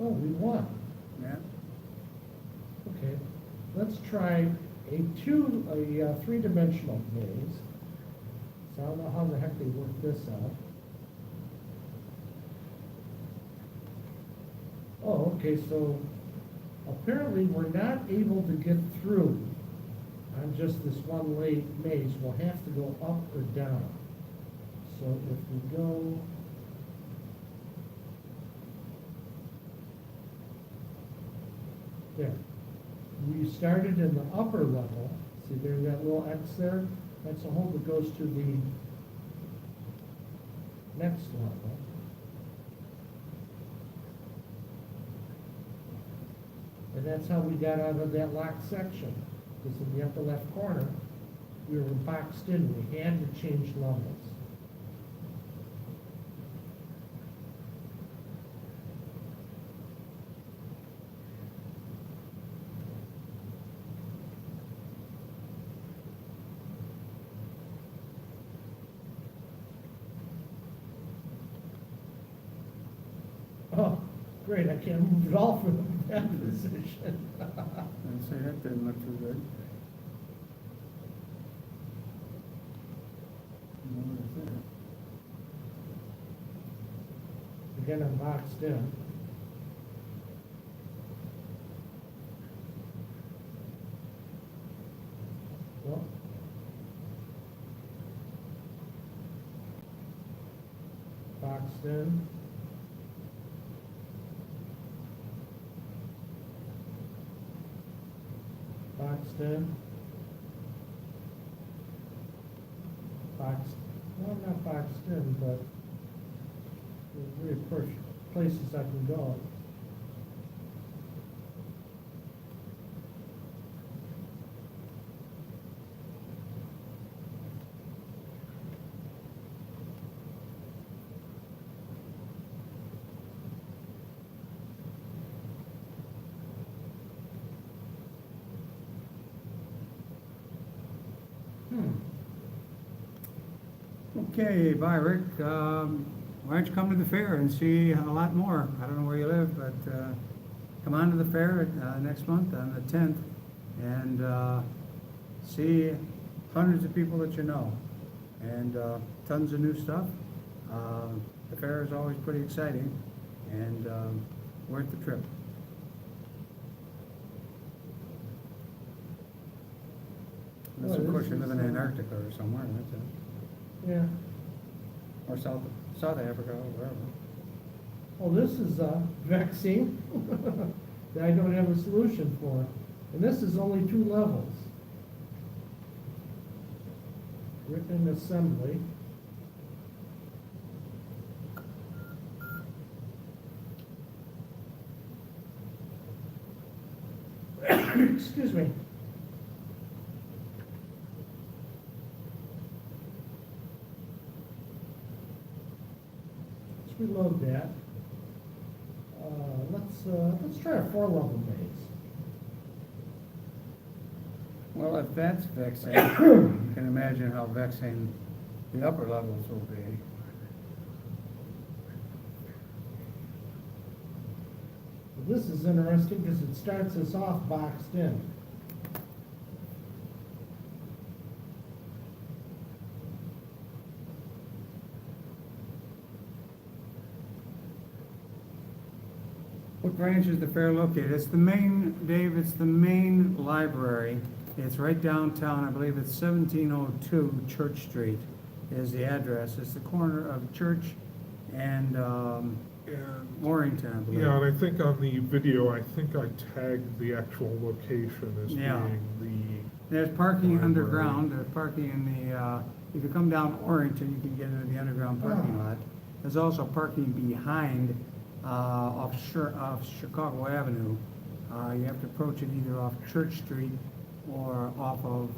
Oh, we won. Yeah, Okay, let's try a 3-dimensional maze. So I don't know how the heck they work this out. Oh, okay, so apparently we're not able to get through on just this one maze. We'll have to go up or down. So if we go, there. We started in the upper level. See there's that little X there? That's a hole that goes to the next level. And that's how we got out of that locked section. Because in the upper left corner, we were boxed in. We had to change levels. Oh, great, I can't move at all from that position. I'd say that didn't look too good. What is that? Again, I'm boxed in. Well, Foxton. Foxton. Well, not Foxton, but there's really places I can go. Okay, bye, Rick. Why don't you come to the fair and see a lot more? I don't know where you live, but come on to the fair next month on the 10th and see hundreds of people that you know and tons of new stuff. The fair is always pretty exciting and worth the trip. Unless, of course, you live in Antarctica or somewhere, that's it. Yeah. Or South Africa, or wherever. Well, this is a vaccine that I don't have a solution for. And this is only 2 levels. Written assembly. Excuse me. Reload that. Let's try a 4-level base. Well, if that's vexing, you can imagine how vexing the upper levels will be. This is interesting because it starts us off boxed in. What branch is the fair located? It's the main, Dave, it's the main library. It's right downtown. I believe it's 1702 Church Street is the address. It's the corner of Church and Warrington, I believe. Yeah, and I think on the video, I think I tagged the actual location as Yeah. being There's parking Library. underground. There's parking in the, if you come down Warrington, you can get into the underground parking lot. There's also parking behind off Chicago Avenue. You have to approach it either off Church Street or off of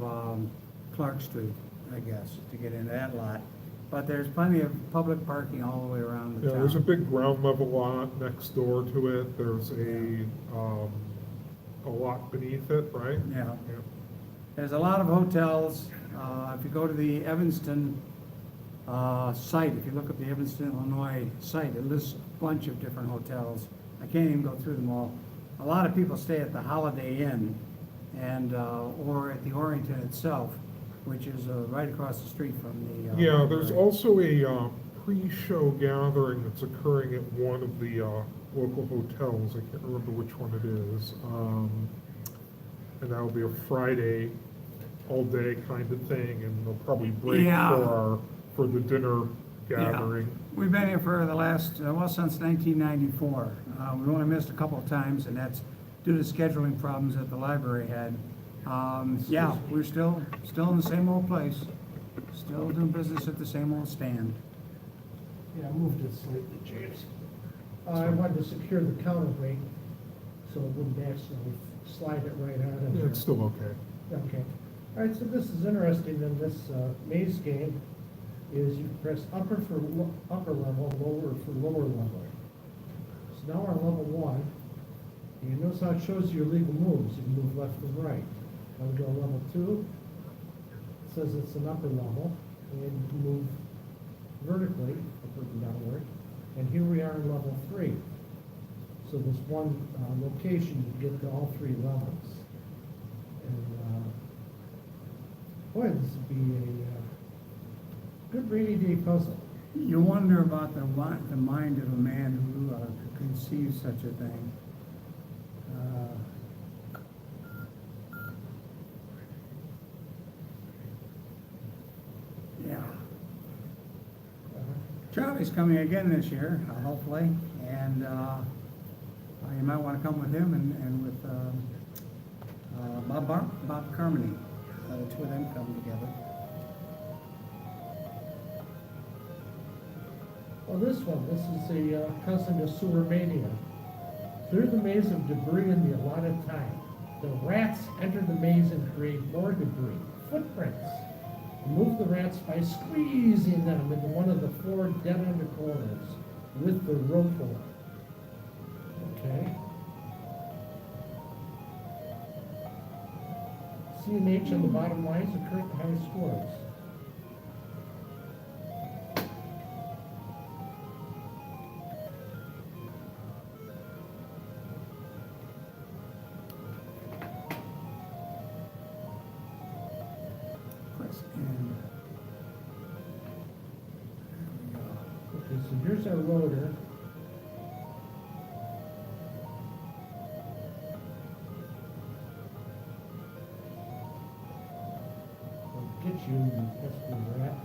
Clark Street, I guess, to get into that lot. But there's plenty of public parking all the way around the yeah, town. there's a big ground level lot next door to it. There's a lot beneath it, right? Yeah. Yeah. There's a lot of hotels. If you go to the Evanston site, if you look up the Evanston, Illinois site, it lists a bunch of different hotels. I can't even go through them all. A lot of people stay at the Holiday Inn and or at the Orrington itself, which is right across the street from the Yeah, there's library. also a pre-show gathering that's occurring at one of the local hotels. I can't remember which one it is. And that'll be a Friday, all day kind of thing, and they'll probably break Yeah. for the dinner gathering. Yeah. We've been here for the last, well, since 1994. We've only missed a couple of times, and that's due to scheduling problems that the library had. Yeah, we're still in the same old place, still doing business at the same old stand. Yeah, I moved it slightly, James. I wanted to secure the counterweight so it wouldn't accidentally slide it right out of Yeah, there. it's still okay. Okay. All right, so this is interesting in this maze game is you press upper for upper level, lower for lower level. So now we're on level 1. And you notice how it shows you your legal moves. You can move left and right. Now we go to level 2. It says it's an upper level. And you can move vertically, upward and downward. And here we are in level 3. So there's one location you get to all 3 levels. And boy, this would be a good rainy day puzzle. You wonder about the mind of a man who could conceive such a thing. Yeah. Charlie, Charlie's coming again this year, hopefully, and you might want to come with him and with Bob Carmody. The two of them come together. Well, this is a cousin to Sewer Mania. Clear the maze of debris in the allotted time. The rats enter the maze and create more debris. Footprints. Remove the rats by squeezing them into one of the 4 dead-end corners with the rotor. Okay. C and H on the bottom lines are current high scores. Press N. Okay, so here's our rotor. I'll get you, you pesky rat.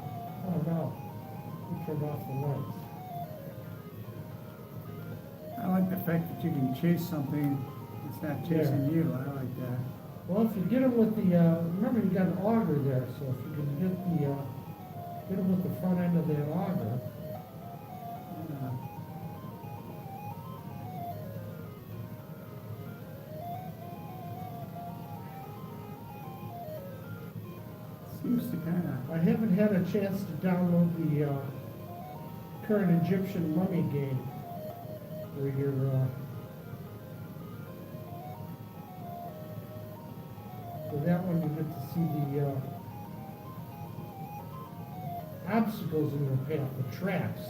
Oh no, we turned off the lights. I like the fact that you can chase something, it's not chasing you, I like that. Well, if you get it with the, remember you got an auger there, so if you can get it with the front end of that auger. Seems to kind I haven't had a chance to download the current Egyptian mummy game, where you're, for that one you get to see the obstacles in your path, the traps,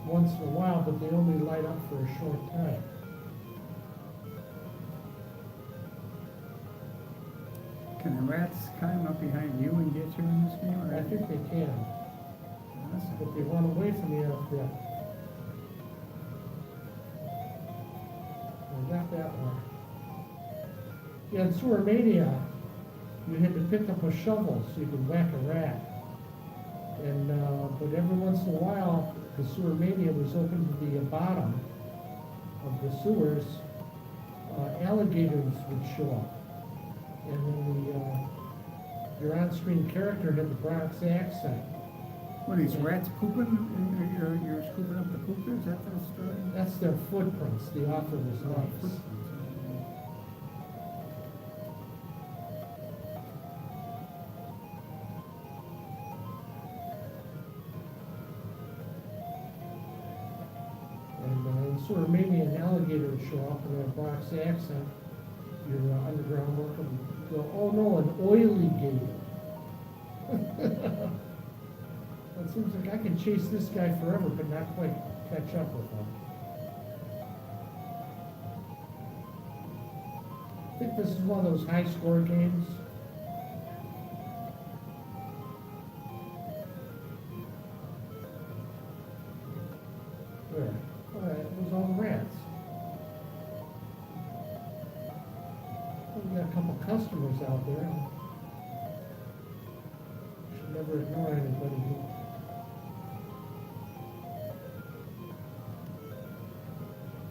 once in a while, but they only light up for a short time. can the rats climb up behind you and get you in this game? Or I think they can, Awesome. but they run away from you up there. I got that one. Yeah, in Sewer Mania, you had to pick up a shovel so you could whack a rat. And, but every once in a while, the Sewer Mania was open to the bottom of the sewers, alligators would show up. And then your on-screen character had the Bronx accent. What, these rats pooping, and you're scooping up the poop, is that the story? That's their footprints, the author was Oh, nice. footprints, And in Sewer Mania, an alligator would show up in a Bronx accent. Your underground worker would go, oh no, an oily gator. It seems like I can chase this guy forever, but not quite catch up with him. I think this is one of those high score games. There. Oh, that was all the rats. We got a couple customers out there. Should never ignore anybody who.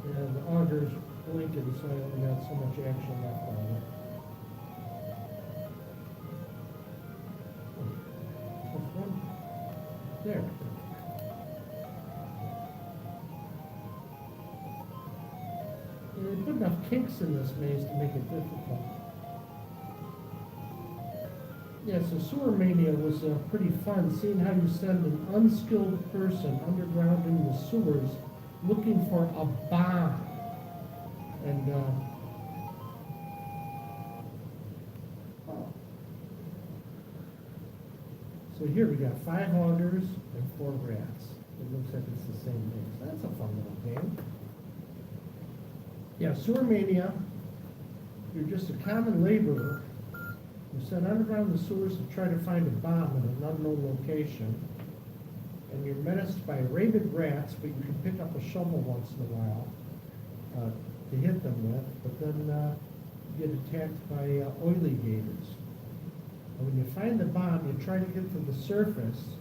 Yeah, the auger's blinking, so I only got so much action left on it. This one? There. They put enough kinks in this maze to make it difficult. Yeah, so Sewer Mania was pretty fun, seeing how you send an unskilled person underground in the sewers looking for a bomb. And, so here we got 5 augers and 4 rats. It looks like it's the same thing. So that's a fun little game. Yeah, Sewer Mania, you're just a common laborer. You send underground the sewers to try to find a bomb in an unknown location. And you're menaced by rabid rats, but you can pick up a shovel once in a while to hit them with, but then you get attacked by oily gators. And when you find the bomb, you try to get to the surface,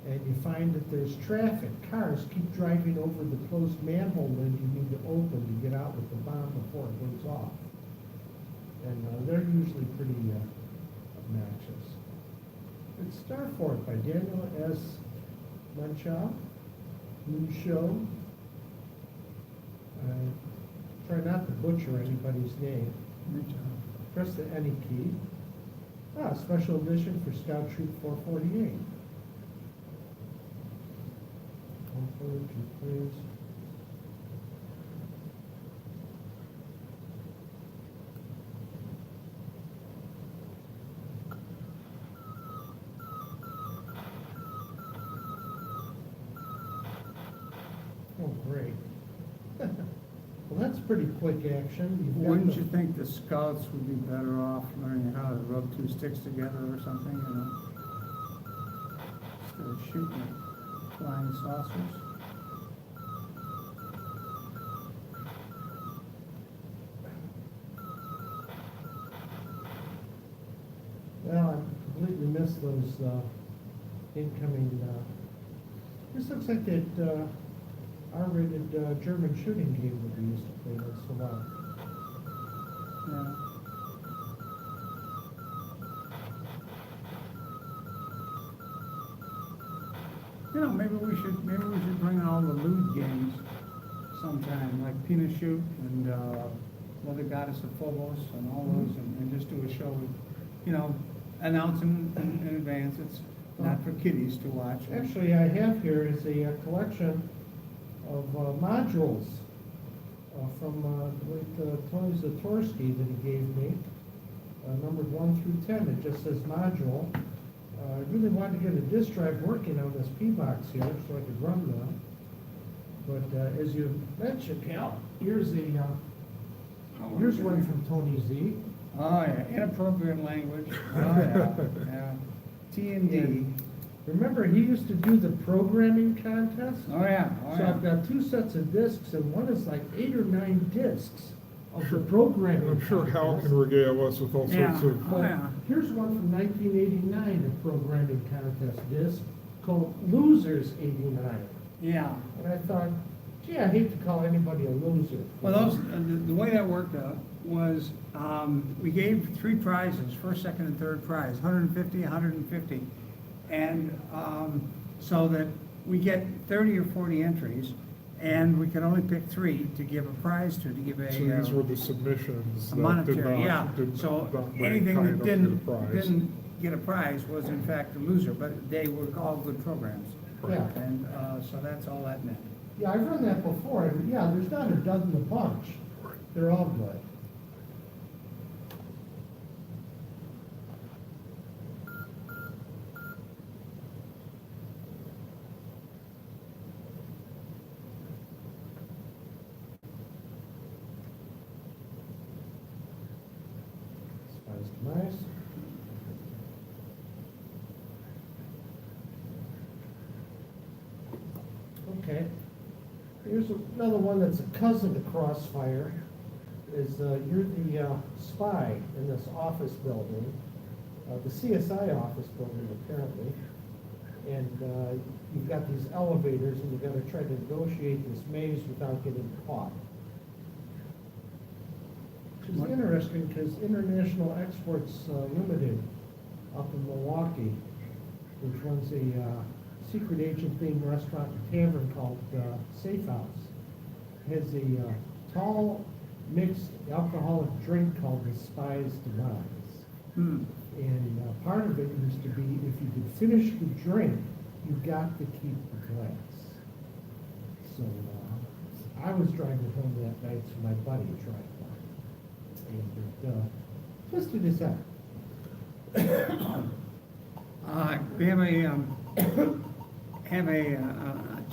and you find that there's traffic, cars keep driving over the closed manhole lid you need to open to get out with the bomb before it goes off. And they're usually pretty obnoxious. It's Starfort by Daniel S. Munchow. Show. Try not to butcher anybody's name. Press the any key. Special edition for Scout Troop 448. One forward, two please. Oh, great. Well, that's pretty quick action. You've got Wouldn't the- you think the scouts would be better off learning how to rub two sticks together or something, you know? Instead of shooting at flying saucers? Well, I completely missed those incoming, this looks like that R-rated German shooting game that we used to play once in a while. Yeah. You know, maybe we should bring all the lewd games sometime, like Peanut Shoot and Mother Goddess of Phobos and all those, and just do a show with, you know, announce them in advance. It's not for kiddies to watch. Actually, I have here is a collection of modules from the late Tony Zatorsky that he gave me, numbered 1 through 10. It just says module. I really wanted to get a disk drive working on this P-box here so I could run them. But as you mentioned, Cal, here's one from Tony Z. Oh, yeah, inappropriate language. Oh, yeah, yeah. T&D. Remember, he used to do the programming contest? Oh, yeah, oh, So yeah. I've got 2 sets of discs, and one is like 8 or 9 discs of the programming. I'm sure Hal contest. can regale us with all Yeah. sorts of. Oh, yeah. Here's one from 1989, a programming contest disc called Losers 89. Yeah. And I thought, gee, I hate to call anybody a loser. Well, those, the way that worked out was, we gave 3 prizes, first, second, and third prize, 150, 150. And, so that we get 30 or 40 entries, and we could only pick 3 to give a prize to give a. So these were the submissions A that did monetary, not, yeah. did So not rank anything high that enough to get a prize. didn't get a prize was in fact a loser, but they were all good programs. Yeah. And, so that's all that meant. Yeah, I've run that before, and yeah, there's not a dozen a bunch. They're all good. Spice Demise. Okay. Here's another one that's a cousin to Crossfire. Is you're the spy in this office building, the CSI office building apparently, and you've got these elevators and you've got to try to negotiate this maze without getting caught. Which is interesting because International Exports Limited up in Milwaukee, which runs a secret agent themed restaurant and tavern called Safe House, has a tall mixed alcoholic drink called the Spy's Demise. Hmm. And part of it used to be if you could finish the drink, you got to keep the glass. So I was driving home that night, so my buddy tried one. And it twisted his arm. We have a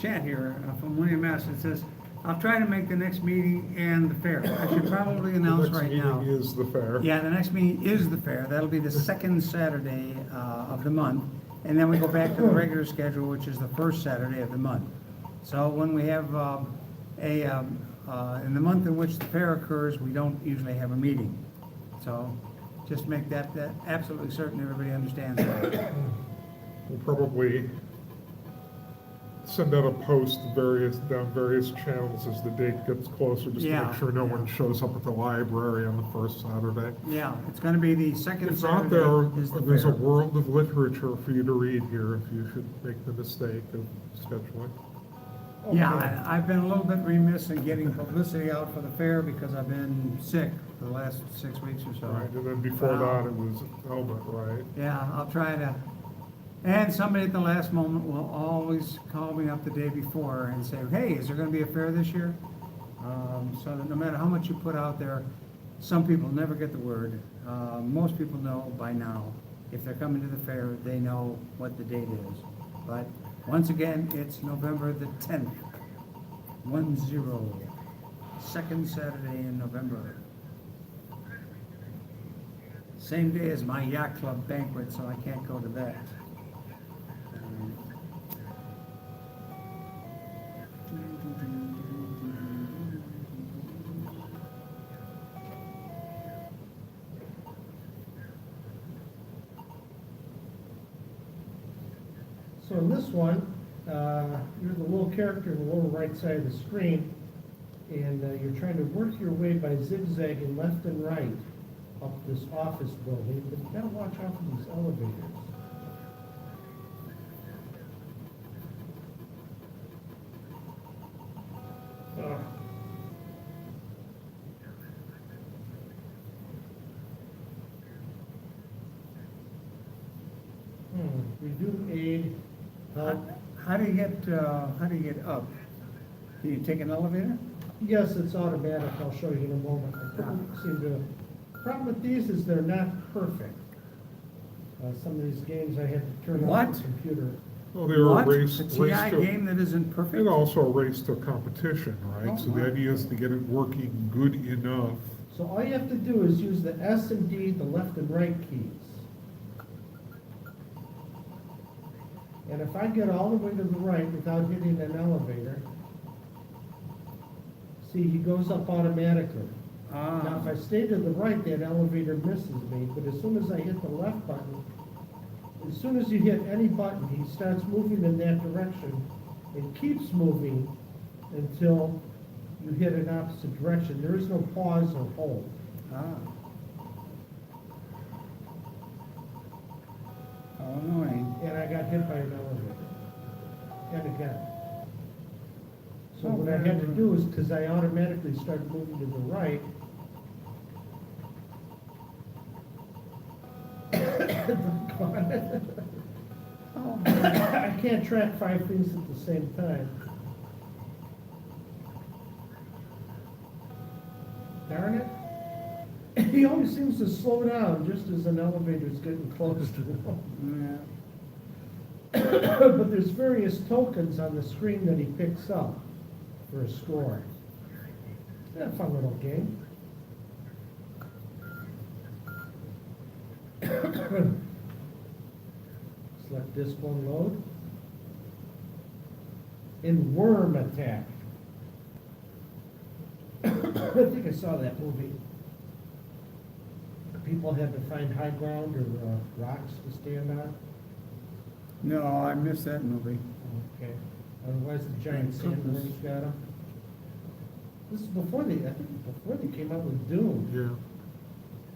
chat here from William S. It says, I'll try to make the next meeting and the fair. I should probably announce right now. The next meeting is the fair. Yeah, the next meeting is the fair. That'll be the second Saturday of the month. And then we go back to the regular schedule, which is the first Saturday of the month. So when we have in the month in which the fair occurs, we don't usually have a meeting. So just make that absolutely certain everybody understands that. We'll probably send out a post down various channels as the date gets closer, just to Yeah, make sure no yeah. one shows up at the library on the first Saturday. Yeah, it's gonna be the second If not, Saturday is the there's a fair. world of literature for you to read here if you should make the mistake of scheduling. Yeah, Okay. I've been a little bit remiss in getting publicity out for the fair because I've been sick the last 6 weeks or so. Right, and then before Wow. that, it was Elbit, right? Yeah, I'll try to, and somebody at the last moment will always call me up the day before and say, hey, is there gonna be a fair this year? So that no matter how much you put out there, some people never get the word. Most people know by now. If they're coming to the fair, they know what the date is. But once again, it's November the 10th, 10, second Saturday in November. Same day as my yacht club banquet, so I can't go to that. So in this one, you're the little character in the lower right side of the screen, and you're trying to work your way by zigzagging left and right up this office building, but you gotta watch out for these elevators. Ugh. Redo aid, help. How do you get up? Do you take an elevator? Yes, it's automatic, I'll show you in a moment. I couldn't seem to, problem with these is they're not perfect. Some of these games I had to turn off What? the computer. Well, they're a What? race A race TI to, game that isn't perfect? and also a race to competition, right? Oh, So the my. idea is to get it working good enough. So all you have to do is use the S and D, the left and right keys. And if I get all the way to the right without hitting an elevator, see, he goes up automatically. Now, if I stay to the right, that elevator misses me, but as soon as I hit the left button, as soon as you hit any button, he starts moving in that direction and keeps moving until you hit an opposite direction. There is no pause or hold. Ah. How annoying. And I got hit by an elevator. And again. So Oh, what I had to do is, because I automatically started moving to the right, Oh, I can't track 5 things at the same time. Darn it. He always seems to slow down just as an elevator's getting close to him. yeah. But there's various tokens on the screen that he picks up for a score. Yeah, fun little game. Select disc one load. In Worm Attack. I think I saw that movie. People had to find high ground or rocks to stand on. No, I missed that movie. Okay. Otherwise, the giant sandworms got them. This is before they, I think before they came out with Doom.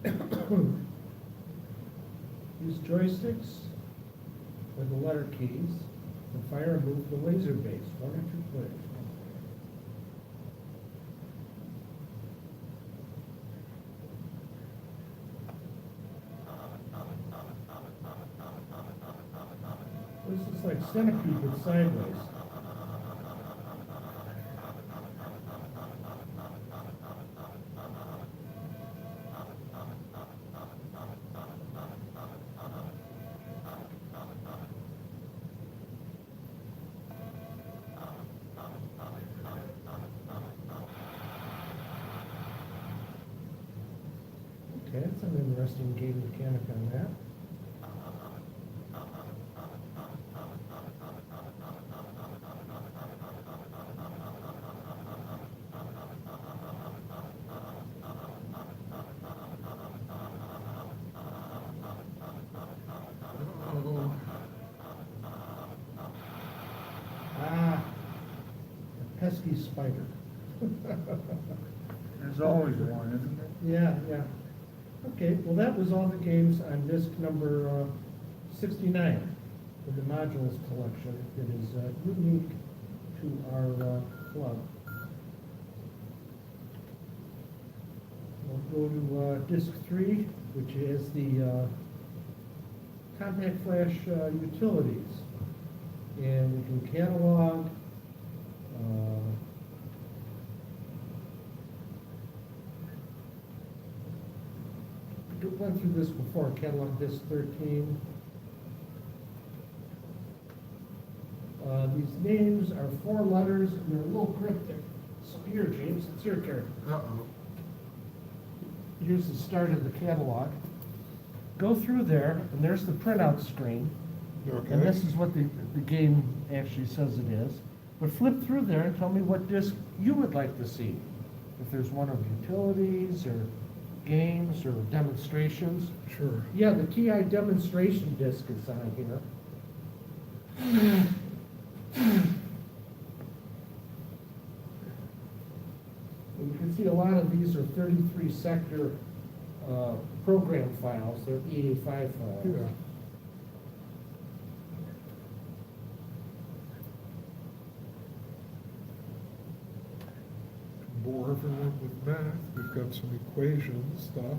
Yeah. Use joysticks with the letter keys to fire and move the laser base. 1 or 2 players. This is like Centipede but sideways. Okay, that's an interesting game mechanic on that. Ah, pesky spider. There's always one, isn't there? Yeah, yeah. Okay, well, that was all the games on disc number 69 of the modules collection. It is unique to our club. We'll go to disc 3, which is the compact flash utilities. And we can catalog went through this before, catalog disc 13. These names are 4 letters and they're a little cryptic. So here, James, it's your turn. Uh-oh. Here's the start of the catalog. Go through there, and there's the printout screen. Okay. And this is what the game actually says it is. But flip through there and tell me what disc you would like to see. If there's one of utilities or games or demonstrations. Sure. Yeah, the TI demonstration disc is on here. And you can see a lot of these are 33 sector program files. They're EA5 files. Yeah. Bore everyone with math. We've got some equations stuff.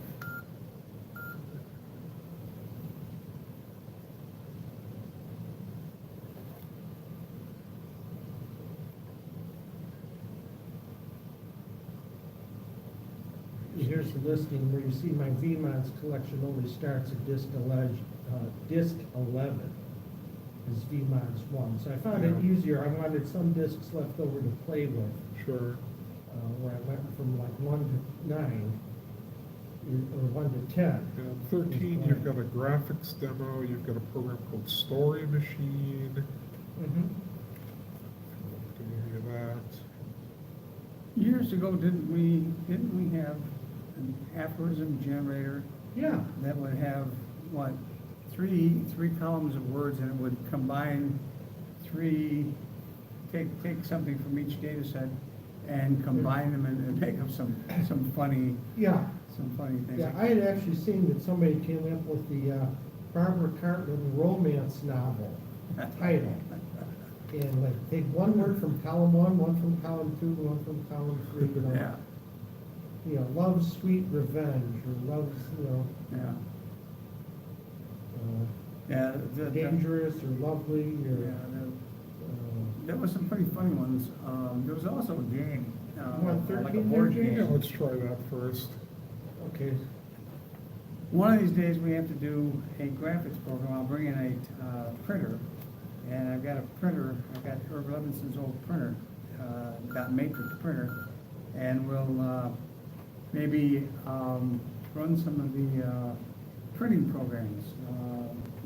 Here's the listing where you see my VMODs collection only starts at disc 11 is VMODs 1. So I found it Yeah. easier. I wanted some discs left over to play with, Sure. where I went from like 1 to 9 or 1 to 10. And 13, you've got a graphics demo. You've got a program called Story Machine. Mhm. Give me any of that. Years ago, didn't we have an aphorism generator Yeah, that would have, what, three columns of words, and it would combine take something from each data set and combine them and make up some funny yeah. things. Yeah, I had actually seen that somebody came up with the Barbara Cartman romance novel title. And like take one word from column 1, one from column 2, one from column 3, you know. Yeah, You know, love's sweet revenge, or love's, you know, yeah, yeah. dangerous or lovely, Yeah, or, there was some pretty funny ones. There was also a game, want like a 13 board there, Jay? Yeah, game. let's try that first. okay. One of these days, we have to do a graphics program. I'll bring in a printer, and I've got a printer. I've got Herb Levinson's old printer, dot matrix printer, and we'll maybe run some of the printing programs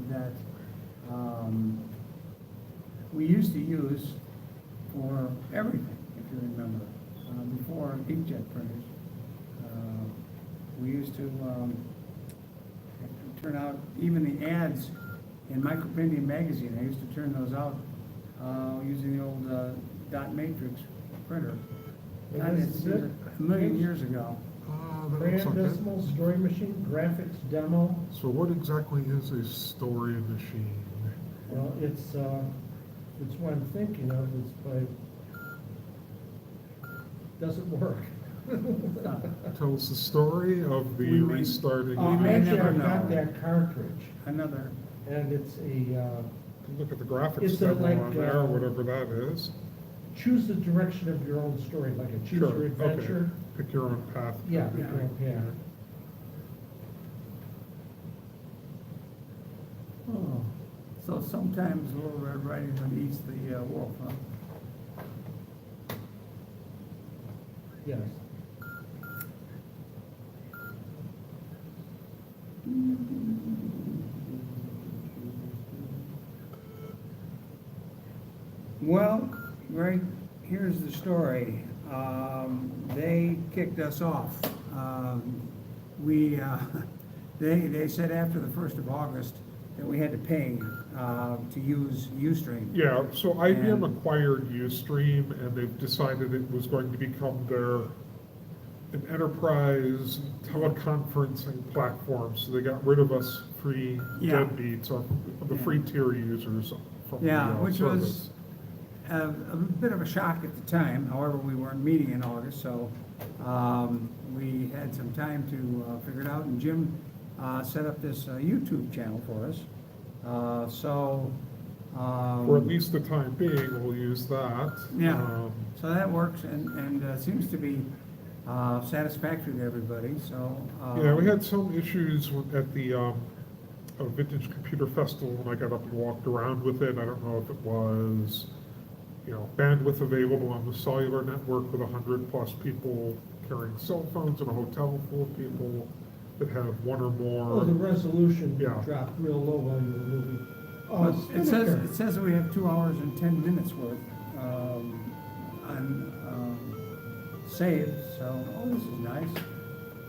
that we used to use for everything, if you remember. Before inkjet printers, we used to turn out even the ads in Micropendium magazine. I used to turn those out using the old dot matrix printer. And God, this it's is it? a million years ago. That looks Grand like it. Decimal Story Machine Graphics Demo. So what exactly is a story machine? Well, it's what I'm thinking of, but doesn't work. Tell us the story of the We may- restarting. We may Actually, never I've got know. that cartridge, Another, and it's a, Look at the graphics It's a, demo like, on there, whatever that is. choose the direction of your own story, like a choose Sure, your adventure. okay. Pick your own path. Yeah, kind of thing. yeah. oh, so sometimes Little Red Riding Hood eats the wolf, huh? Yes. Well, Greg, here's the story. They kicked us off. We, they said after the 1st of August, that we had to pay to use Ustream. Yeah, so IBM And- acquired Ustream, and they've decided it was going to become an enterprise teleconferencing platform, so they got rid of us free Yeah. deadbeats, of the Yeah. free tier users from the Yeah, which service. was a bit of a shock at the time. However, we weren't meeting in August, so we had some time to figure it out. And Jim set up this YouTube channel for us. For at least the time being, we'll use that. Yeah, so that works and seems to be satisfactory to everybody, so. Yeah, we had some issues at the Vintage Computer Festival when I got up and walked around with it. I don't know if it was, bandwidth available on the cellular network with 100+ people carrying cell phones in a hotel full of people that have one or more. Oh, the resolution Yeah. dropped real low while you were moving. But it Spinnaker. says that we have 2 hours and 10 minutes worth on saved, so, oh, this is nice.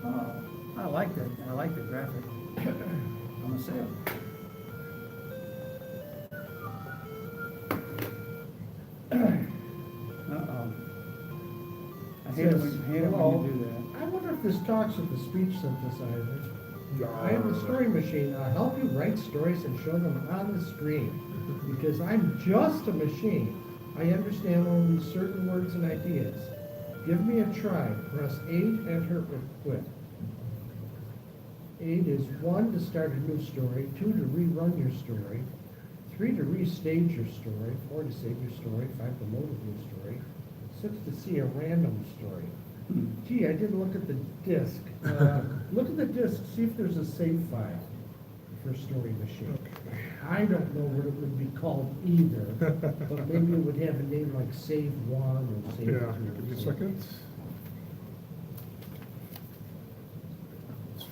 Oh, I like the graphic on the sale. Uh-oh. I hate it when you do that. I wonder if this talks with the speech synthesizer. Yeah. I have a story machine. I'll help you write stories and show them on the screen. Because I'm just a machine. I understand only certain words and ideas. Give me a try. Press 8, enter, or quit. 8 is 1 to start a new story, 2 to rerun your story, 3 to restage your story, 4 to save your story, 5 to load a new story, 6 to see a random story. Gee, I didn't look at the disk. Look at the disk, see if there's a save file for Story Machine. I don't know what it would be called either, but maybe it would have a name like Save 1 or Save 2. Yeah, give me a second. It's 14.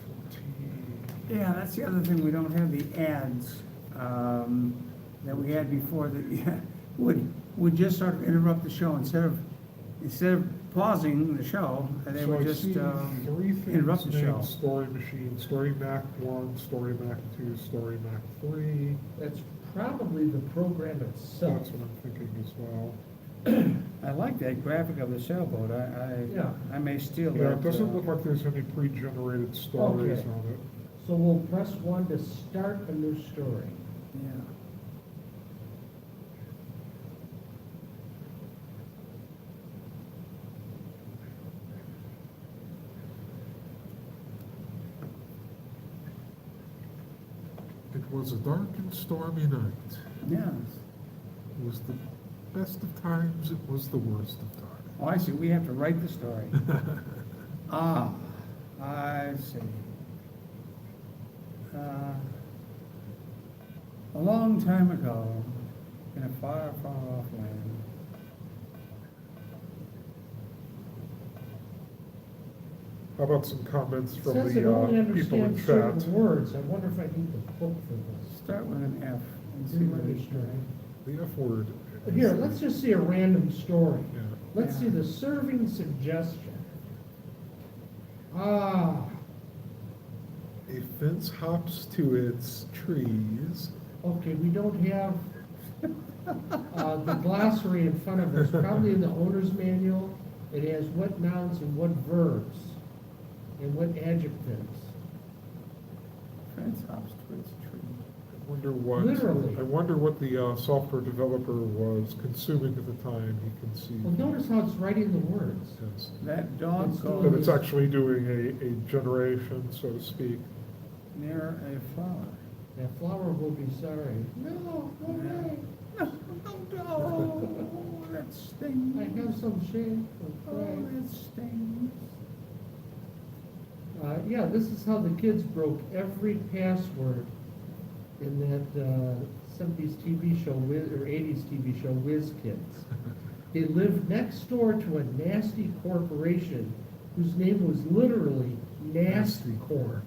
Yeah, that's the other thing, we don't have the ads that we had before that would just sort of interrupt the show instead of pausing the show, and they So would I just see 3 interrupt things the show. named Story Machine, Story Mac 1, Story Mac 2, Story Mac 3. That's probably the program itself. That's what I'm thinking as well. I like that graphic of the sailboat, Yeah. I may steal that. Yeah, it doesn't look like there's any pre-generated stories Okay. on it. So we'll press 1 to start a new story. Yeah. It was a dark and stormy night. Yes. It was the best of times, it was the worst of times. Oh, I see, we have to write the story. Ah, I see. A long time ago, in a far, far off land, How about some comments It from says it only the people in understands chat? certain words. I wonder if I need to quote for this. start with an F and see what it's doing. The F word. But here, let's just see a random story. Yeah. Let's Yeah. see the serving suggestion. Ah, A fence hops to its trees. okay, we don't have the glossary in front of us. Probably in the owner's manual, it has what nouns and what verbs and what adjectives. Fence hops to its tree. I wonder what. Literally. I wonder what the software developer was consuming at the time he conceived. Well, notice how it's writing the words. Yes. That dog It's goes That it's actually doing a generation, so to speak. near a flower. That flower will be sorry. No, no way. Oh, that stings. I have some shame. Oh, that stings. Yeah, this is how the kids broke every password in that 70s TV show, or 80s TV show, Whiz Kids. They lived next door to a nasty corporation whose name was literally Nasty Corp.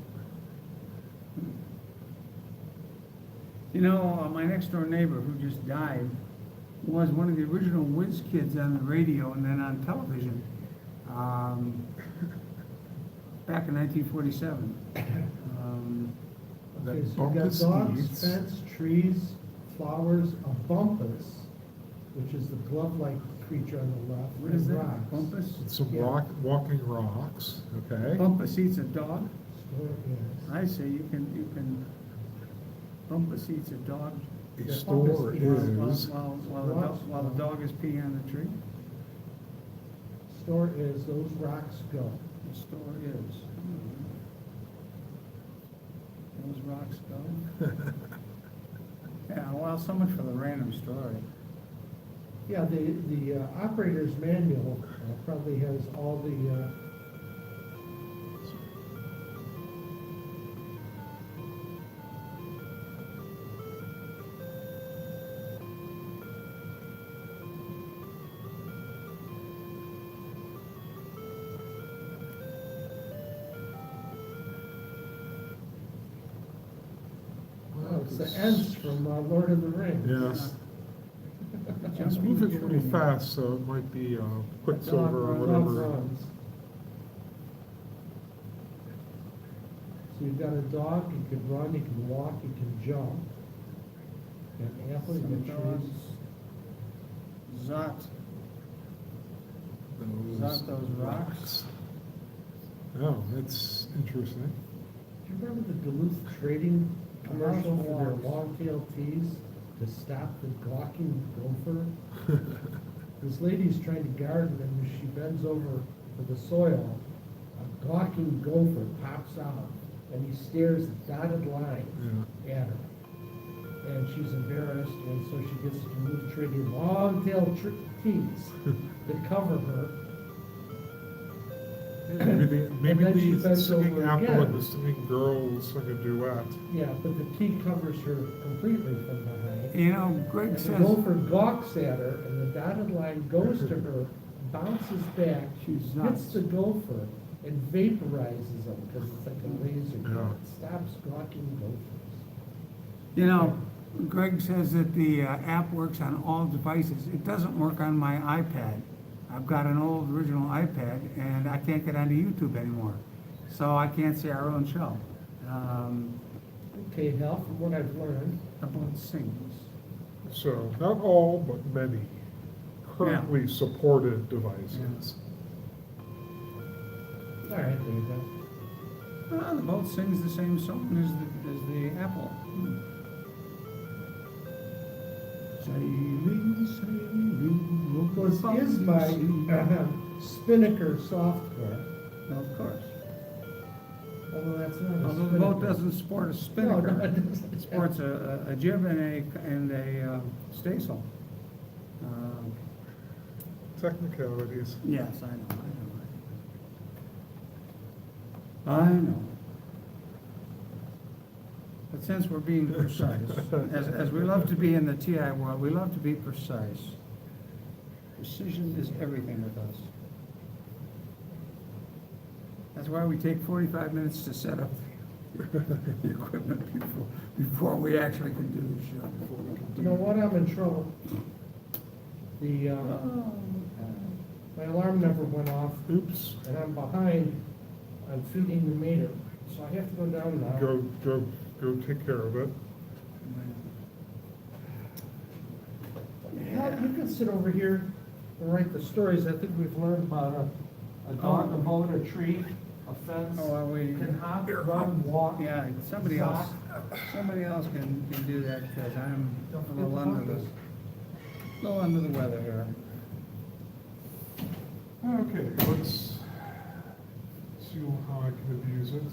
You know, my next door neighbor who just died was one of the original Whiz Kids on the radio and then on television back in 1947. that Okay, so bumpus you've got dogs, eats. fence, trees, flowers, a bumpus, which is the glove-like creature on the left, What is and that? rocks. Bumpus? Some Yeah. walking rocks, okay? Bumpus eats a dog? Store is. I say you can, Bumpus eats a dog A Yeah, store bumpus eats- is, while the dog is peeing on the tree? Store is, those rocks go. The store is. Those rocks go. Yeah, well, so much for the random story. Yeah, the operator's manual probably has all the, oh, it's the Ents from Lord of the Rings. yes. It's moving pretty fast, so it might be Quicksilver or Dog whatever. runs. So you've got a dog, he can run, he can walk, he can jump. And apple, you Some got dogs trees. zot those rocks. Oh, that's interesting. Do you remember the Duluth Trading commercial for their Walks. long-tailed tees to stop the gawking gopher? This lady's trying to garden, and as she bends over for the soil, a gawking gopher pops out, and he stares a dotted line Yeah. at her. And she's embarrassed, and so she gets Duluth Trading long-tailed tees to cover her. Maybe then she the bends singing over apple again. and the singing girl sing a duet. Yeah, but the tee covers her completely from behind. You know, Greg And the says gopher gawks at her, and the dotted line goes to her, bounces back, she's hits nuts. the gopher, and vaporizes them, because it's like a laser gun. Yeah. It stops gawking gophers. You know, Greg says that the app works on all devices. It doesn't work on my iPad. I've got an old original iPad, and I can't get onto YouTube anymore. So I can't see our own show. Okay, Hal, from what I've learned, About sings. So, not all, but many currently supported devices. all right, there you go. The boat sings the same song as the apple. Sailing, sailing, over This is the by sea. Spinnaker software, Of course. although that's not a Although the boat spinnaker. doesn't sport a No, spinnaker. no, it doesn't. It sports a jib and a staysail. Technicalities. Yes, I know. But since we're being precise, as we love to be in the TI world, we love to be precise. Precision is everything with us. That's why we take 45 minutes to set up the equipment before we actually can do the show. Before we can do You know what, I'm in trouble. The, Oh, my alarm never went off, Oops. and I'm behind on feeding the meter, so I have to go down now. Go take care of it. Hal, you can sit over here and write the stories. I think we've learned about a dog, a boat, a tree, a fence. Oh, are we? Can hop, run, walk. Yeah, somebody else can do that, because I'm Don't a forget little the under the weather here. Okay, let's see how I can abuse it.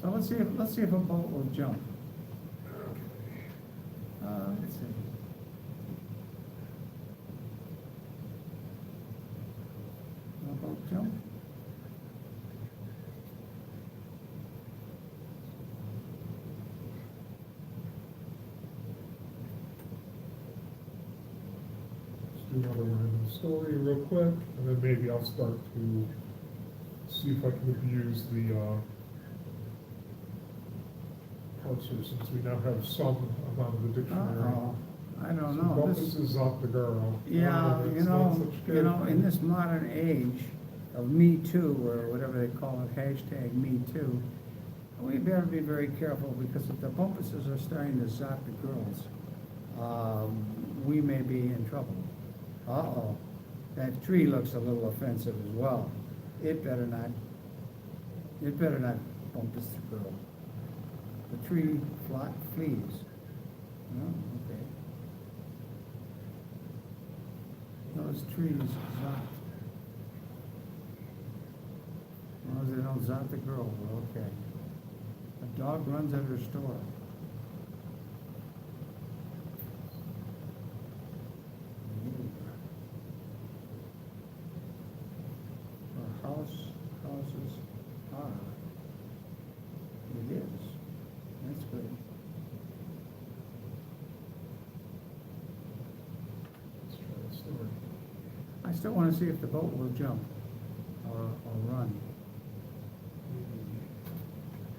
So let's see if a boat will jump. Let's see. A boat jump? Let's do another random story real quick, and then maybe I'll start to see if I can abuse the parser, since we now have some amount of the dictionary. Uh-oh, I don't So know. Bumpus is up the girl. Yeah, It's not such good. in this modern age of Me Too, or whatever they call it, hashtag Me Too, We better be very careful, because if the bumpusses are starting to zot the girls, we may be in trouble. Uh-oh, that tree looks a little offensive as well. It better not bumpus the girl. The tree flees. Oh, okay. Those trees zot. As long as they don't zot the girl, we're okay. A dog runs at her store. Houses are. It is. That's good. Let's try the story. I still want to see if the boat will jump or run.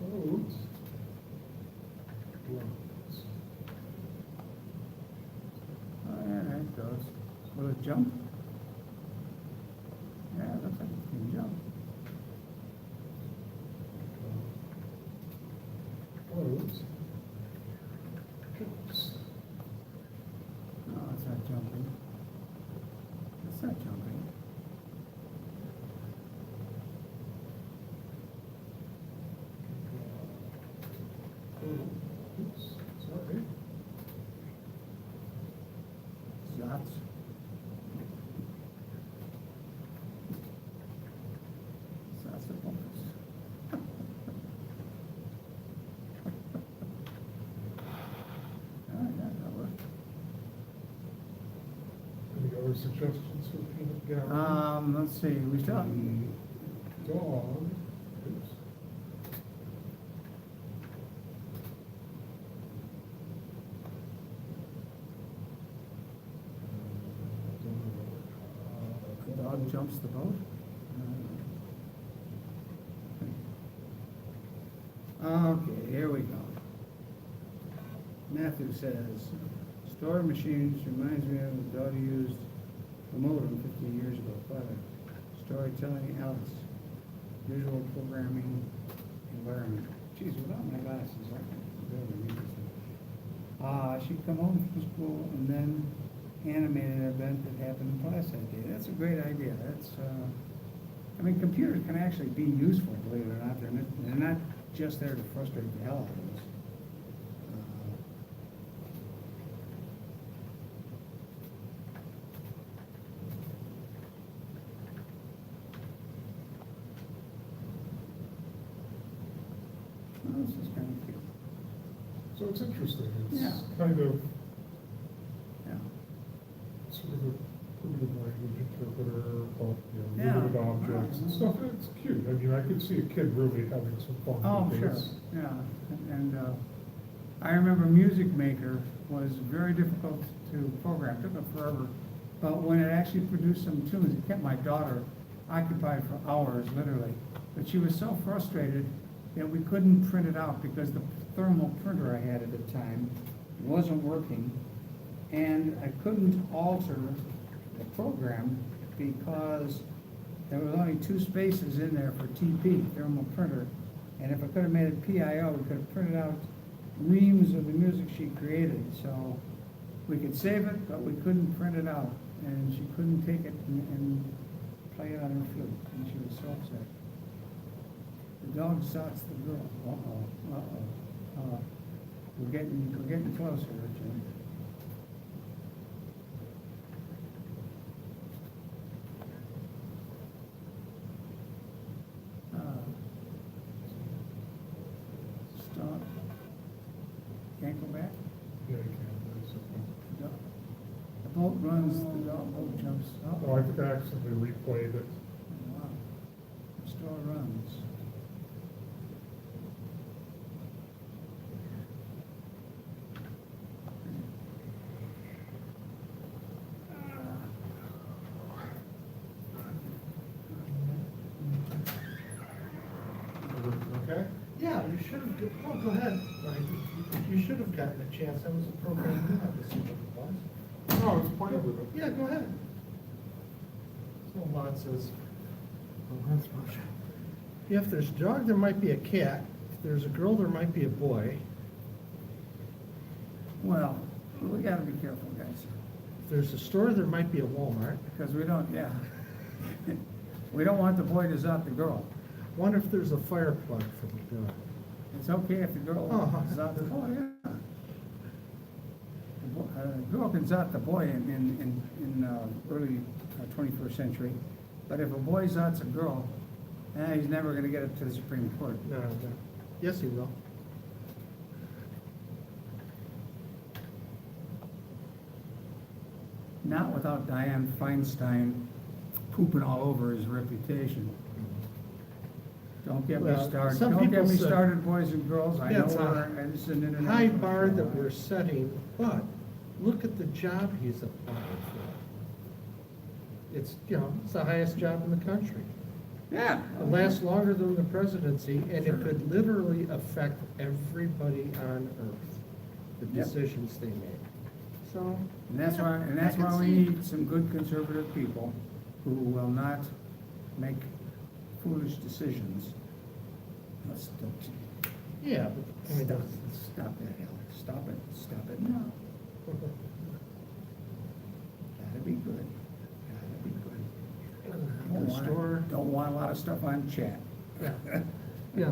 Boats. Runs. Oh, yeah, there it goes. Will it jump? Yeah, it looks like it can jump. Boats. Jumps. No, it's not jumping. It's not jumping. Oops, sorry. Zots. Zots are bumpers. Oh, yeah, that worked. Any other suggestions for peanut gallery? Let's see, we still, Dog. Oops. the dog jumps the boat? Okay, here we go. Matthew says, storage machines reminds me of the daughter used a modem 15 years ago. Father, storytelling Alice, visual programming environment. Geez, without my glasses, I can barely read this. She'd come home from school and then animate an event that happened in class that day. That's a great idea. That's, I mean, computers can actually be useful, believe it or not. They're not just there to frustrate the hell out of us. This is kind of cute. So it's interesting. It's Yeah. kind of Yeah. sort of a primitive language interpreter of, Yeah. limited objects and stuff. It's cute. I mean, I could see a kid really having some fun Oh, with sure, this. yeah. And I remember Music Maker was very difficult to program, took it forever. But when it actually produced some tunes, it kept my daughter occupied for hours, literally. But she was so frustrated that we couldn't print it out because the thermal printer I had at the time wasn't working. And I couldn't alter the program because there was only 2 spaces in there for TP, thermal printer. And if I could have made it PIO, we could have printed out reams of the music she created. So we could save it, but we couldn't print it out. And she couldn't take it and play it on her flute, and she was so upset. The dog zots the girl. Uh-oh, uh-oh. We're getting closer, Jim. Stop. Can't go back? Yeah, you can. There's a- The boat runs, the boat jumps. Oh, I think I accidentally replayed it. Wow. The store runs. Okay? Yeah, you should have, oh, go ahead. You should have gotten a chance. That was a program you had to see what it was. No, it's playing with it. Yeah, go ahead. So Lon says, oh, that's much. If there's a dog, there might be a cat. there's a girl, there might be a boy. Well, we gotta be careful, guys, If there's a store, there might be a Walmart. because we don't, yeah. We don't want the boy to zot the girl. Wonder if there's a fire plug for the girl. It's okay if the girl Oh. zot the boy, yeah. The girl can zot the boy in early 21st century, but if a boy zots a girl, he's never gonna get it to the Supreme Court. No. Yes, he will. Not without Dianne Feinstein pooping all over his reputation. Don't get me Well, started, some don't get people me said- started, boys and girls, I Yeah, know it's a it's an international. High bar that show. we're setting, but look at the job he's applying for. It's, it's the highest job in the country. Yeah. It lasts longer than the presidency, and Sure. it could literally affect everybody on earth, the Yep. decisions they make. So. And that's why we need some good conservative people who will not make foolish decisions. Let's Yeah, but, I mean, stop it, Alex, stop it now. Gotta be good, Don't want a lot of stuff on chat. Yeah,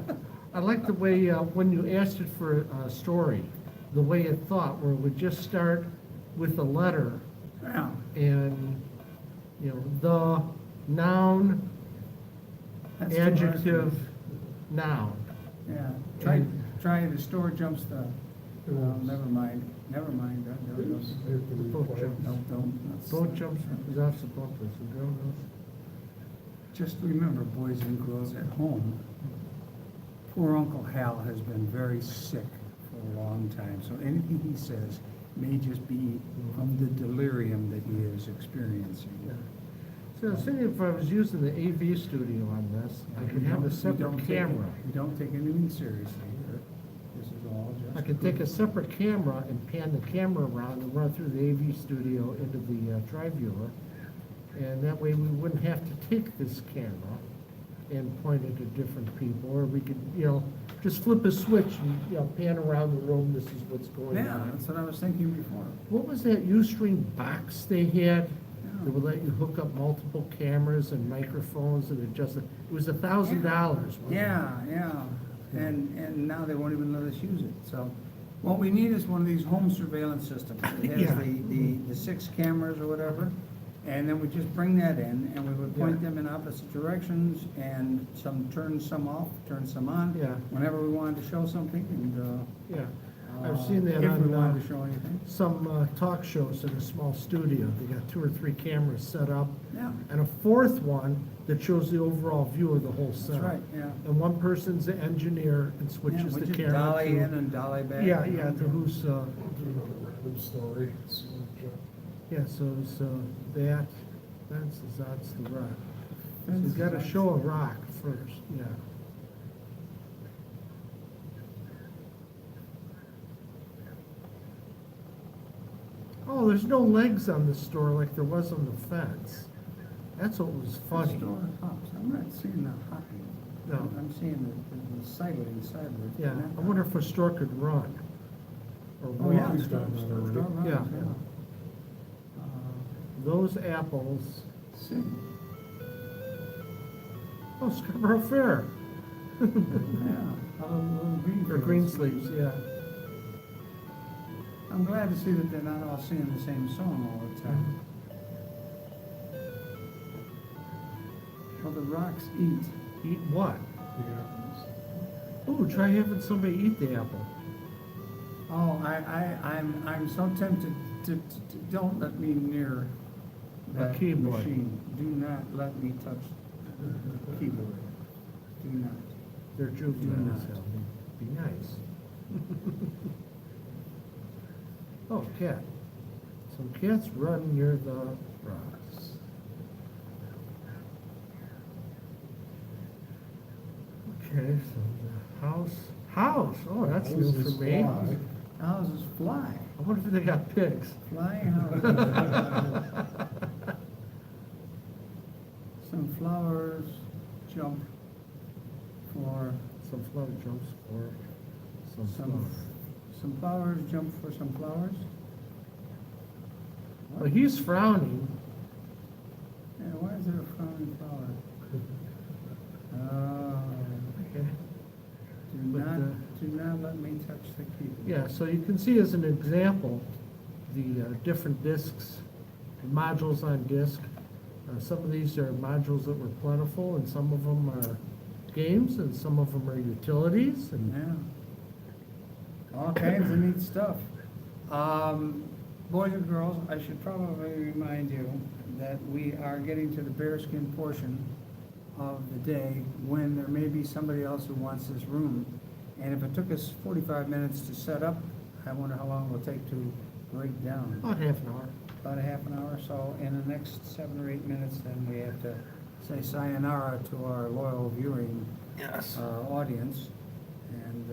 I like the way, when you asked it for a story, the way it thought, where it would just start with a letter Yeah, and, the noun, that's too hard for me. adjective, noun. Yeah, try the store jumps the, never mind, there it goes. Boat jumps. Don't. Boat jumps is off the boat, the girl goes. Just remember, boys and girls at home, poor Uncle Hal has been very sick for a long time, so anything he says may just be from the delirium that he is experiencing. So I was thinking if I was using the AV studio on this, I could have a separate camera. We don't take anything seriously here. This is all just. I could take a separate camera and pan the camera around and run through the AV studio into the drive viewer. And that way we wouldn't have to take this camera and point it at different people, or we could, just flip a switch and, pan around the room, this is what's going Yeah, on. that's what I was thinking before. What was that Ustream box they had? That would let you hook up multiple cameras and microphones and adjust it. It was $1,000, wasn't it? Yeah, and now they won't even let us use it, so. What we need is one of these home surveillance systems. It Yeah. has the 6 cameras or whatever, and then we just bring that in, and we would point Yeah. them in opposite directions, and turn some off, turn some on. Yeah. Whenever we wanted to show something, and, Yeah, I've seen that if we on, wanted to show anything. some talk shows in a small studio. They got 2 or 3 cameras set up, Yeah, and a 4th one that shows the overall view of the whole set. that's right, yeah. And one person's the engineer and Yeah, switches we the just camera dolly to. in and dolly back. Yeah, to who's, Do another random story. So, yeah, so it's, that's the rock. So you gotta show a rock first, yeah. Oh, there's no legs on the store like there was on the fence. That's what was funny. Store hops, I'm not seeing the hopping. No. I'm seeing the sidling sideways. Yeah, I wonder if a store could run. Or Oh, yeah. walk. He's done that already. Store runs, Yeah. Those apples, See, oh, Scarborough Fair, yeah, little green. or fields. green sleeves, yeah. I'm glad to see that they're not all singing the same song all the time. Well, the rocks eat. Eat what? yeah. Ooh, try having somebody eat the apple. Oh, I'm so tempted to, don't let me near A that keyboard. machine. Do not let me touch the keyboard. Do not. They're juveniles, not. Al. Be nice. Oh, cat. Some cats run near the rocks. Okay, so the house, oh, that's new for Houses me. fly. Houses fly. I wonder if they got pigs. Flying houses. Some flowers jump for sunflower jumps for sunflower. Some flowers jump for some flowers? Well, he's frowning. Yeah, why is there a frowning flower? Okay. Do But, not let me touch the keyboard. Yeah, so you can see as an example, the different discs, modules on disk. Some of these are modules that were plentiful, and some of them are games, and some of them are utilities, and Yeah. All kinds of neat stuff. Boys and girls, I should probably remind you that we are getting to the bearskin portion of the day when there may be somebody else who wants this room. And if it took us 45 minutes to set up, I wonder how long it will take to break down. about half an hour. About a half an hour or so. In the next 7 or 8 minutes, then we have to say sayonara to our loyal viewing Yes. audience and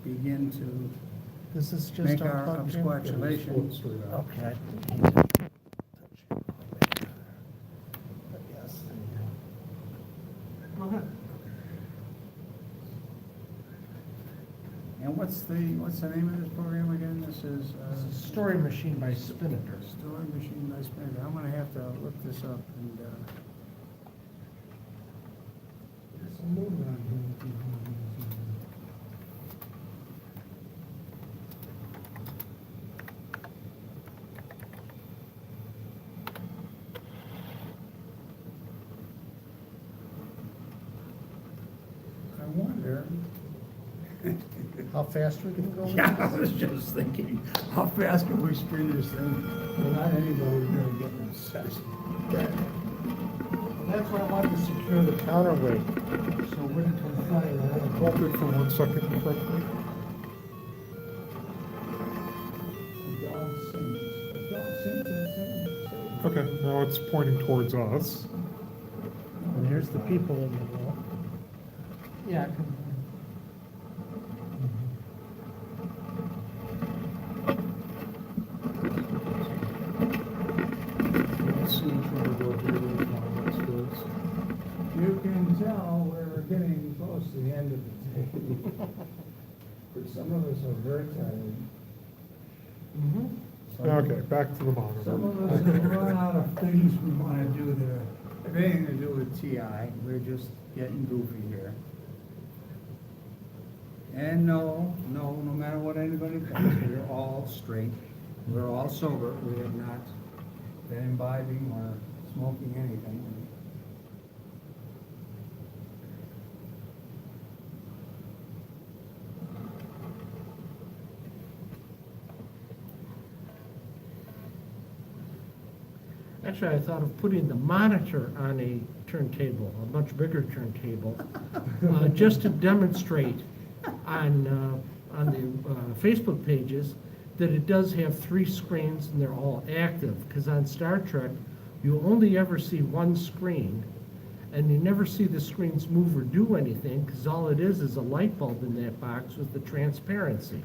begin to This is just make our unplugged in? absquatulations. Okay. Go ahead. And what's the name of this program again? This is This is Story Machine by Spinnaker. Story Machine by Spinnaker. I'm gonna have to look this up and there's some movement on here. I wonder. How fast we can go? with Yeah, I this? was just thinking, how fast can we spin this thing without anybody really getting obsessed? That's why I wanted to secure the counterweight, so it wouldn't come flying around. Hold it for 1 second, Fred. The dog sings. The dog sings and sings. Okay, now it's pointing towards us. And here's the people in the wall. Yeah. Let's see if we go here. That's good. You can tell we're getting close to the end of the day. But some of us are very tired. Mm-hmm. Some- Okay, back to the Some of monitor. us have run out of things we want to do that have anything to do with TI. We're just getting goofy here. And no matter what anybody thinks, we're all straight. We're all sober. We have not been imbibing or smoking anything. Actually, I thought of putting the monitor on a turntable, a much bigger turntable, just to demonstrate on the Facebook pages that it does have 3 screens and they're all active. Because on Star Trek, you only ever see one screen, and you never see the screens move or do anything, because all it is a light bulb in that box with the transparency.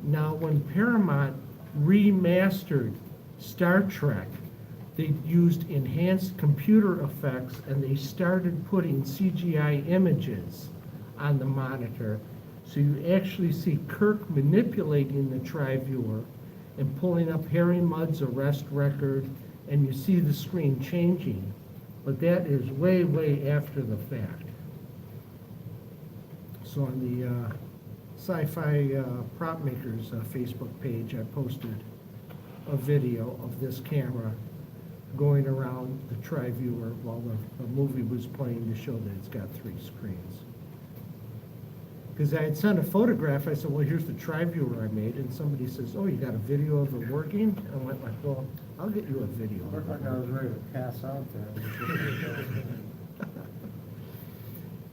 Now, when Paramount remastered Star Trek, they used enhanced computer effects and they started putting CGI images on the monitor. So you actually see Kirk manipulating the TriViewer and pulling up Harry Mudd's arrest record, and you see the screen changing. But that is way, way after the fact. So on the Sci-Fi Prop Makers Facebook page, I posted a video of this camera going around the TriViewer while the movie was playing to show that it's got 3 screens. Because I had sent a photograph, I said, well, here's the TriViewer I made, and somebody says, oh, you got a video of it working? I went like, well, I'll get you a video. It looked like I was ready to pass out there.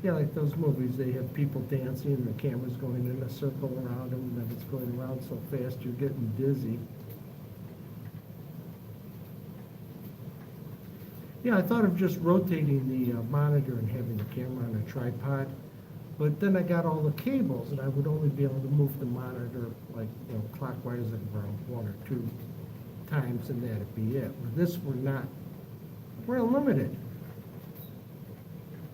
Yeah, like those movies, they have people dancing and the camera's going in a circle around them, and then it's going around so fast you're getting dizzy. Yeah, I thought of just rotating the monitor and having the camera on a tripod, but then I got all the cables, and I would only be able to move the monitor like, clockwise and around 1 or 2 times, and that'd be it. With this, we're unlimited.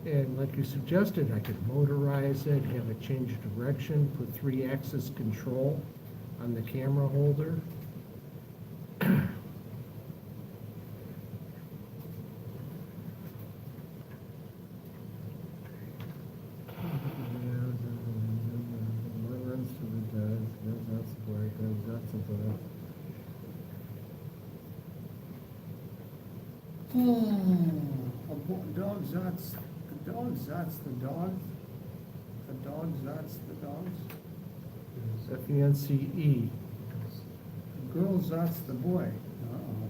And like you suggested, I could motorize it, have it change direction, put 3-axis control on the camera holder. Runs to the dog, that's the boy, that's the dog. Dogs, that's the dogs, that's the dogs. The dogs, that's the dogs. FENCE. The girls, that's the boy. Uh-oh.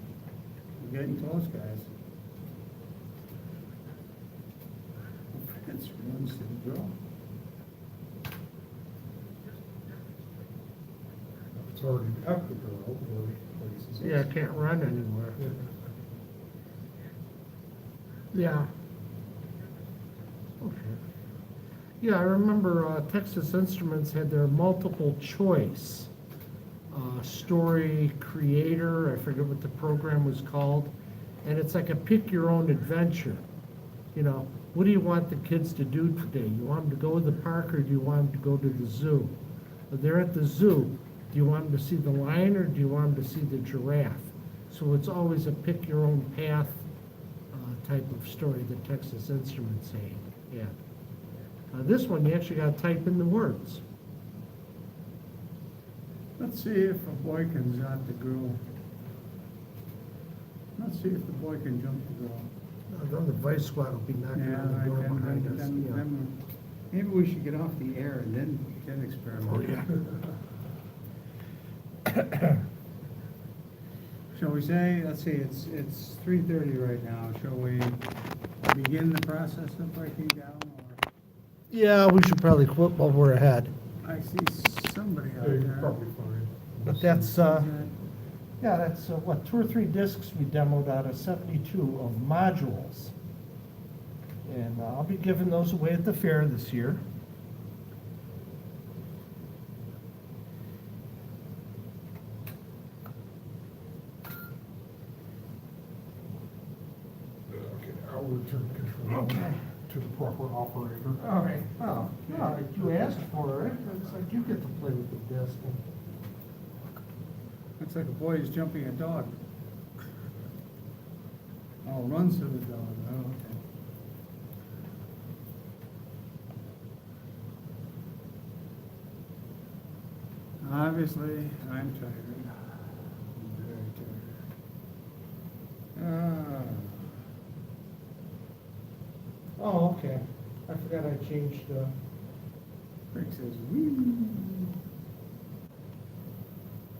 We're getting close, guys. Prince runs to the girl. It's already at the girl, or places. Yeah, can't run anywhere. Yeah. Okay. Yeah, I remember Texas Instruments had their multiple choice story creator, I forget what the program was called, and it's like a pick your own adventure. You know, what do you want the kids to do today? You want them to go to the park, or do you want them to go to the zoo? If they're at the zoo, do you want them to see the lion, or do you want them to see the giraffe? So it's always a pick your own path type of story that Texas Instruments had. This one, you actually got to type in the words. Let's see if a boy can jump the girl. Let's see if the boy can jump the girl. Then the vice squad will be knocking Yeah, on the door right, behind us. Yeah. then maybe we should get off the air and then experiment. Oh, yeah. Shall we say, let's see, it's 3:30 right now. Shall we begin the process of breaking down? Or Yeah, we should probably quit while we're ahead. I see somebody out Yeah, you're there. probably fine. But that's, Is yeah, that's, what, 2 or 3 discs we demoed out of 72 of modules. And I'll be giving those away at the fair this year. Okay, I'll return control Okay. to the proper operator. All right, well, no, you asked for it, it's like you get to play with the disc. Looks like a boy is jumping a dog. Oh, runs to the dog, oh, okay. Obviously, I'm tired. I'm very tired. Oh, okay. I forgot I changed, Rick says, wee.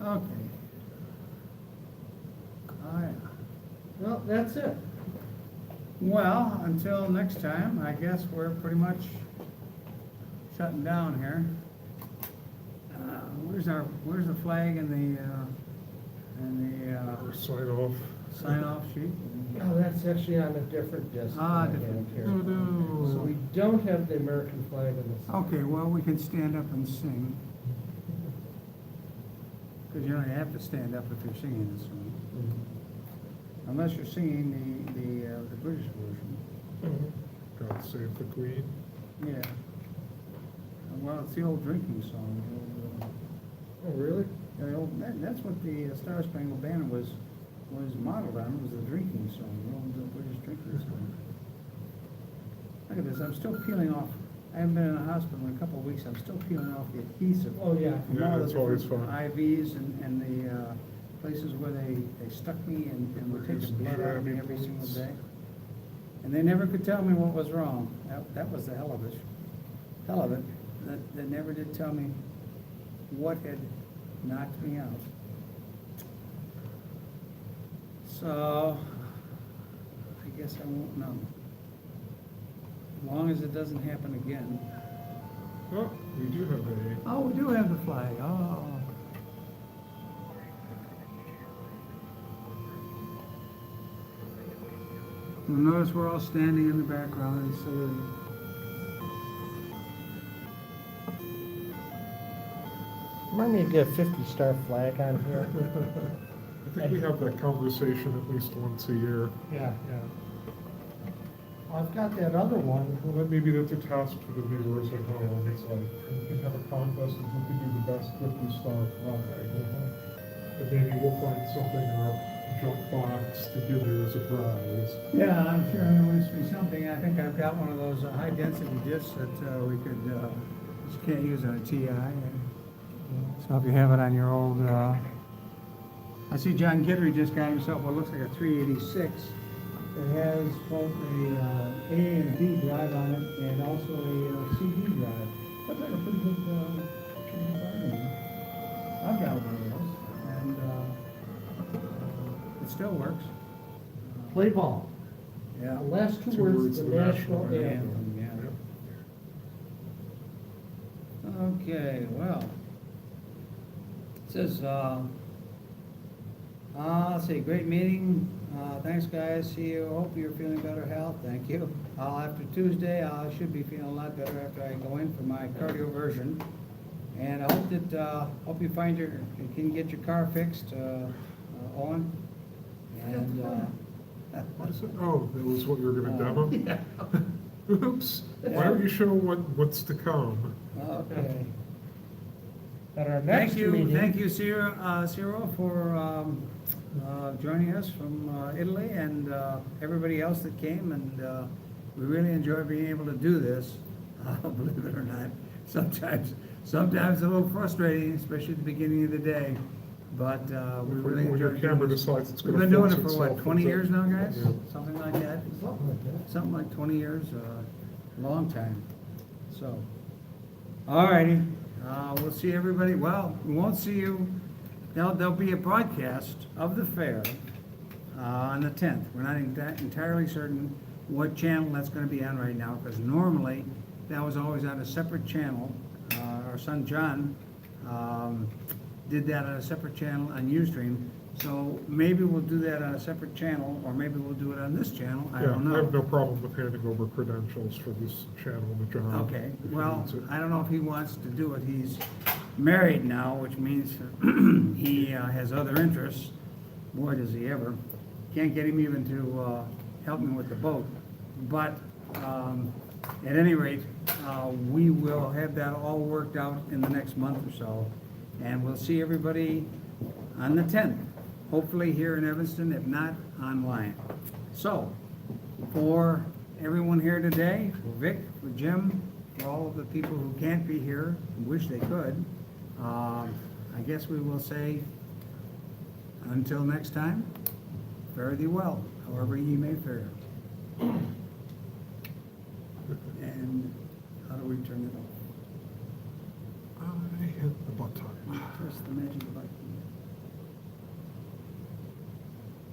Okay. Oh, yeah. well, that's it. Well, until next time, I guess we're pretty much shutting down here. Where's the flag and the Or sign off. sign-off sheet? Oh, that's actually on a different disc. Ah, than I different. have here. Doo-doo. So we don't have the American flag in this. Okay, well, we can stand up and sing. Because you know, you have to stand up if you're singing this song. Unless you're singing the British version. God save the Queen. Yeah. Well, it's the old drinking song. Oh, really? That's what the Star Spangled Banner was modeled on, was the drinking song, the old British drinking song. Look at this, I'm still peeling off, I haven't been in a hospital in a couple of weeks, I'm still peeling off the adhesive. Oh, yeah. From Yeah, all the it's always different fun. IVs and the places where they stuck me and would take the blood out of me every single day. And they never could tell me what was wrong. That was the hell of it. They never did tell me what had knocked me out. So, I guess I won't know. As long as it doesn't happen again. Oh, we do have a, Oh, we do have the flag, oh. You'll notice we're all standing in the background and saluting. Remind me to get a 50-star flag on here. I think we have that conversation at least once a year. Yeah, I've got that other one. Well, then maybe that's a task for the viewers at home. It's like, we can have a contest of who can do the best 50-star project. And maybe we'll find something in our junk box to give you as a prize. Yeah, I'm sure there must be something. I think I've got one of those high-density discs that we could, you can't use on a TI. So if you have it on your old, I see John Guidry just got himself what looks like a 386. It has both a A and B drive on it and also a CD drive. Looks like a pretty good bargain. I've got one of those, and it still works. Play ball. Yeah. The last two Two words words of of the the national national anthem. Yeah. Okay, well. It says, let's see, great meeting. Thanks, guys. See you. Hope you're feeling better health. Thank you. After Tuesday, I should be feeling a lot better after I go in for my cardioversion. And I hope that, hope you find you can get your car fixed, Owen. And, What is it? Oh, that was what you were gonna demo? Yeah. Oops. Why don't you show what's to come? okay. At our next meeting. Thank you, Ciro, for joining us from Italy, and everybody else that came, and we really enjoy being able to do this, believe it or not. Sometimes a little frustrating, especially at the beginning of the day, but we really When your enjoy camera doing this. decides it's We've gonna been doing fix it for what, itself, 20 it's years now, guys? Yeah. Something like that? Something like that. Something like 20 years, long time. So, all righty, we'll see everybody, well, we won't see you, there'll be a broadcast of the fair on the 10th. We're not entirely certain what channel that's gonna be on right now, because normally that was always on a separate channel. Our son John did that on a separate channel on Ustream. So maybe we'll do that on a separate channel, or maybe we'll do it on this channel, I don't know. Yeah, I have no problem with handing over credentials for this channel to John. Okay, if he well, needs it. I don't know if he wants to do it. He's married now, which means he has other interests. Boy, does he ever. Can't get him even to help me with the boat. But at any rate, we will have that all worked out in the next month or so. And we'll see everybody on the 10th, hopefully here in Evanston, if not online. So, for everyone here today, for Vic, for Jim, for all of the people who can't be here, who wish they could, I guess we will say, until next time, fare thee well, however ye may fare. And how do we turn it off? I hit the button. Press the magic button.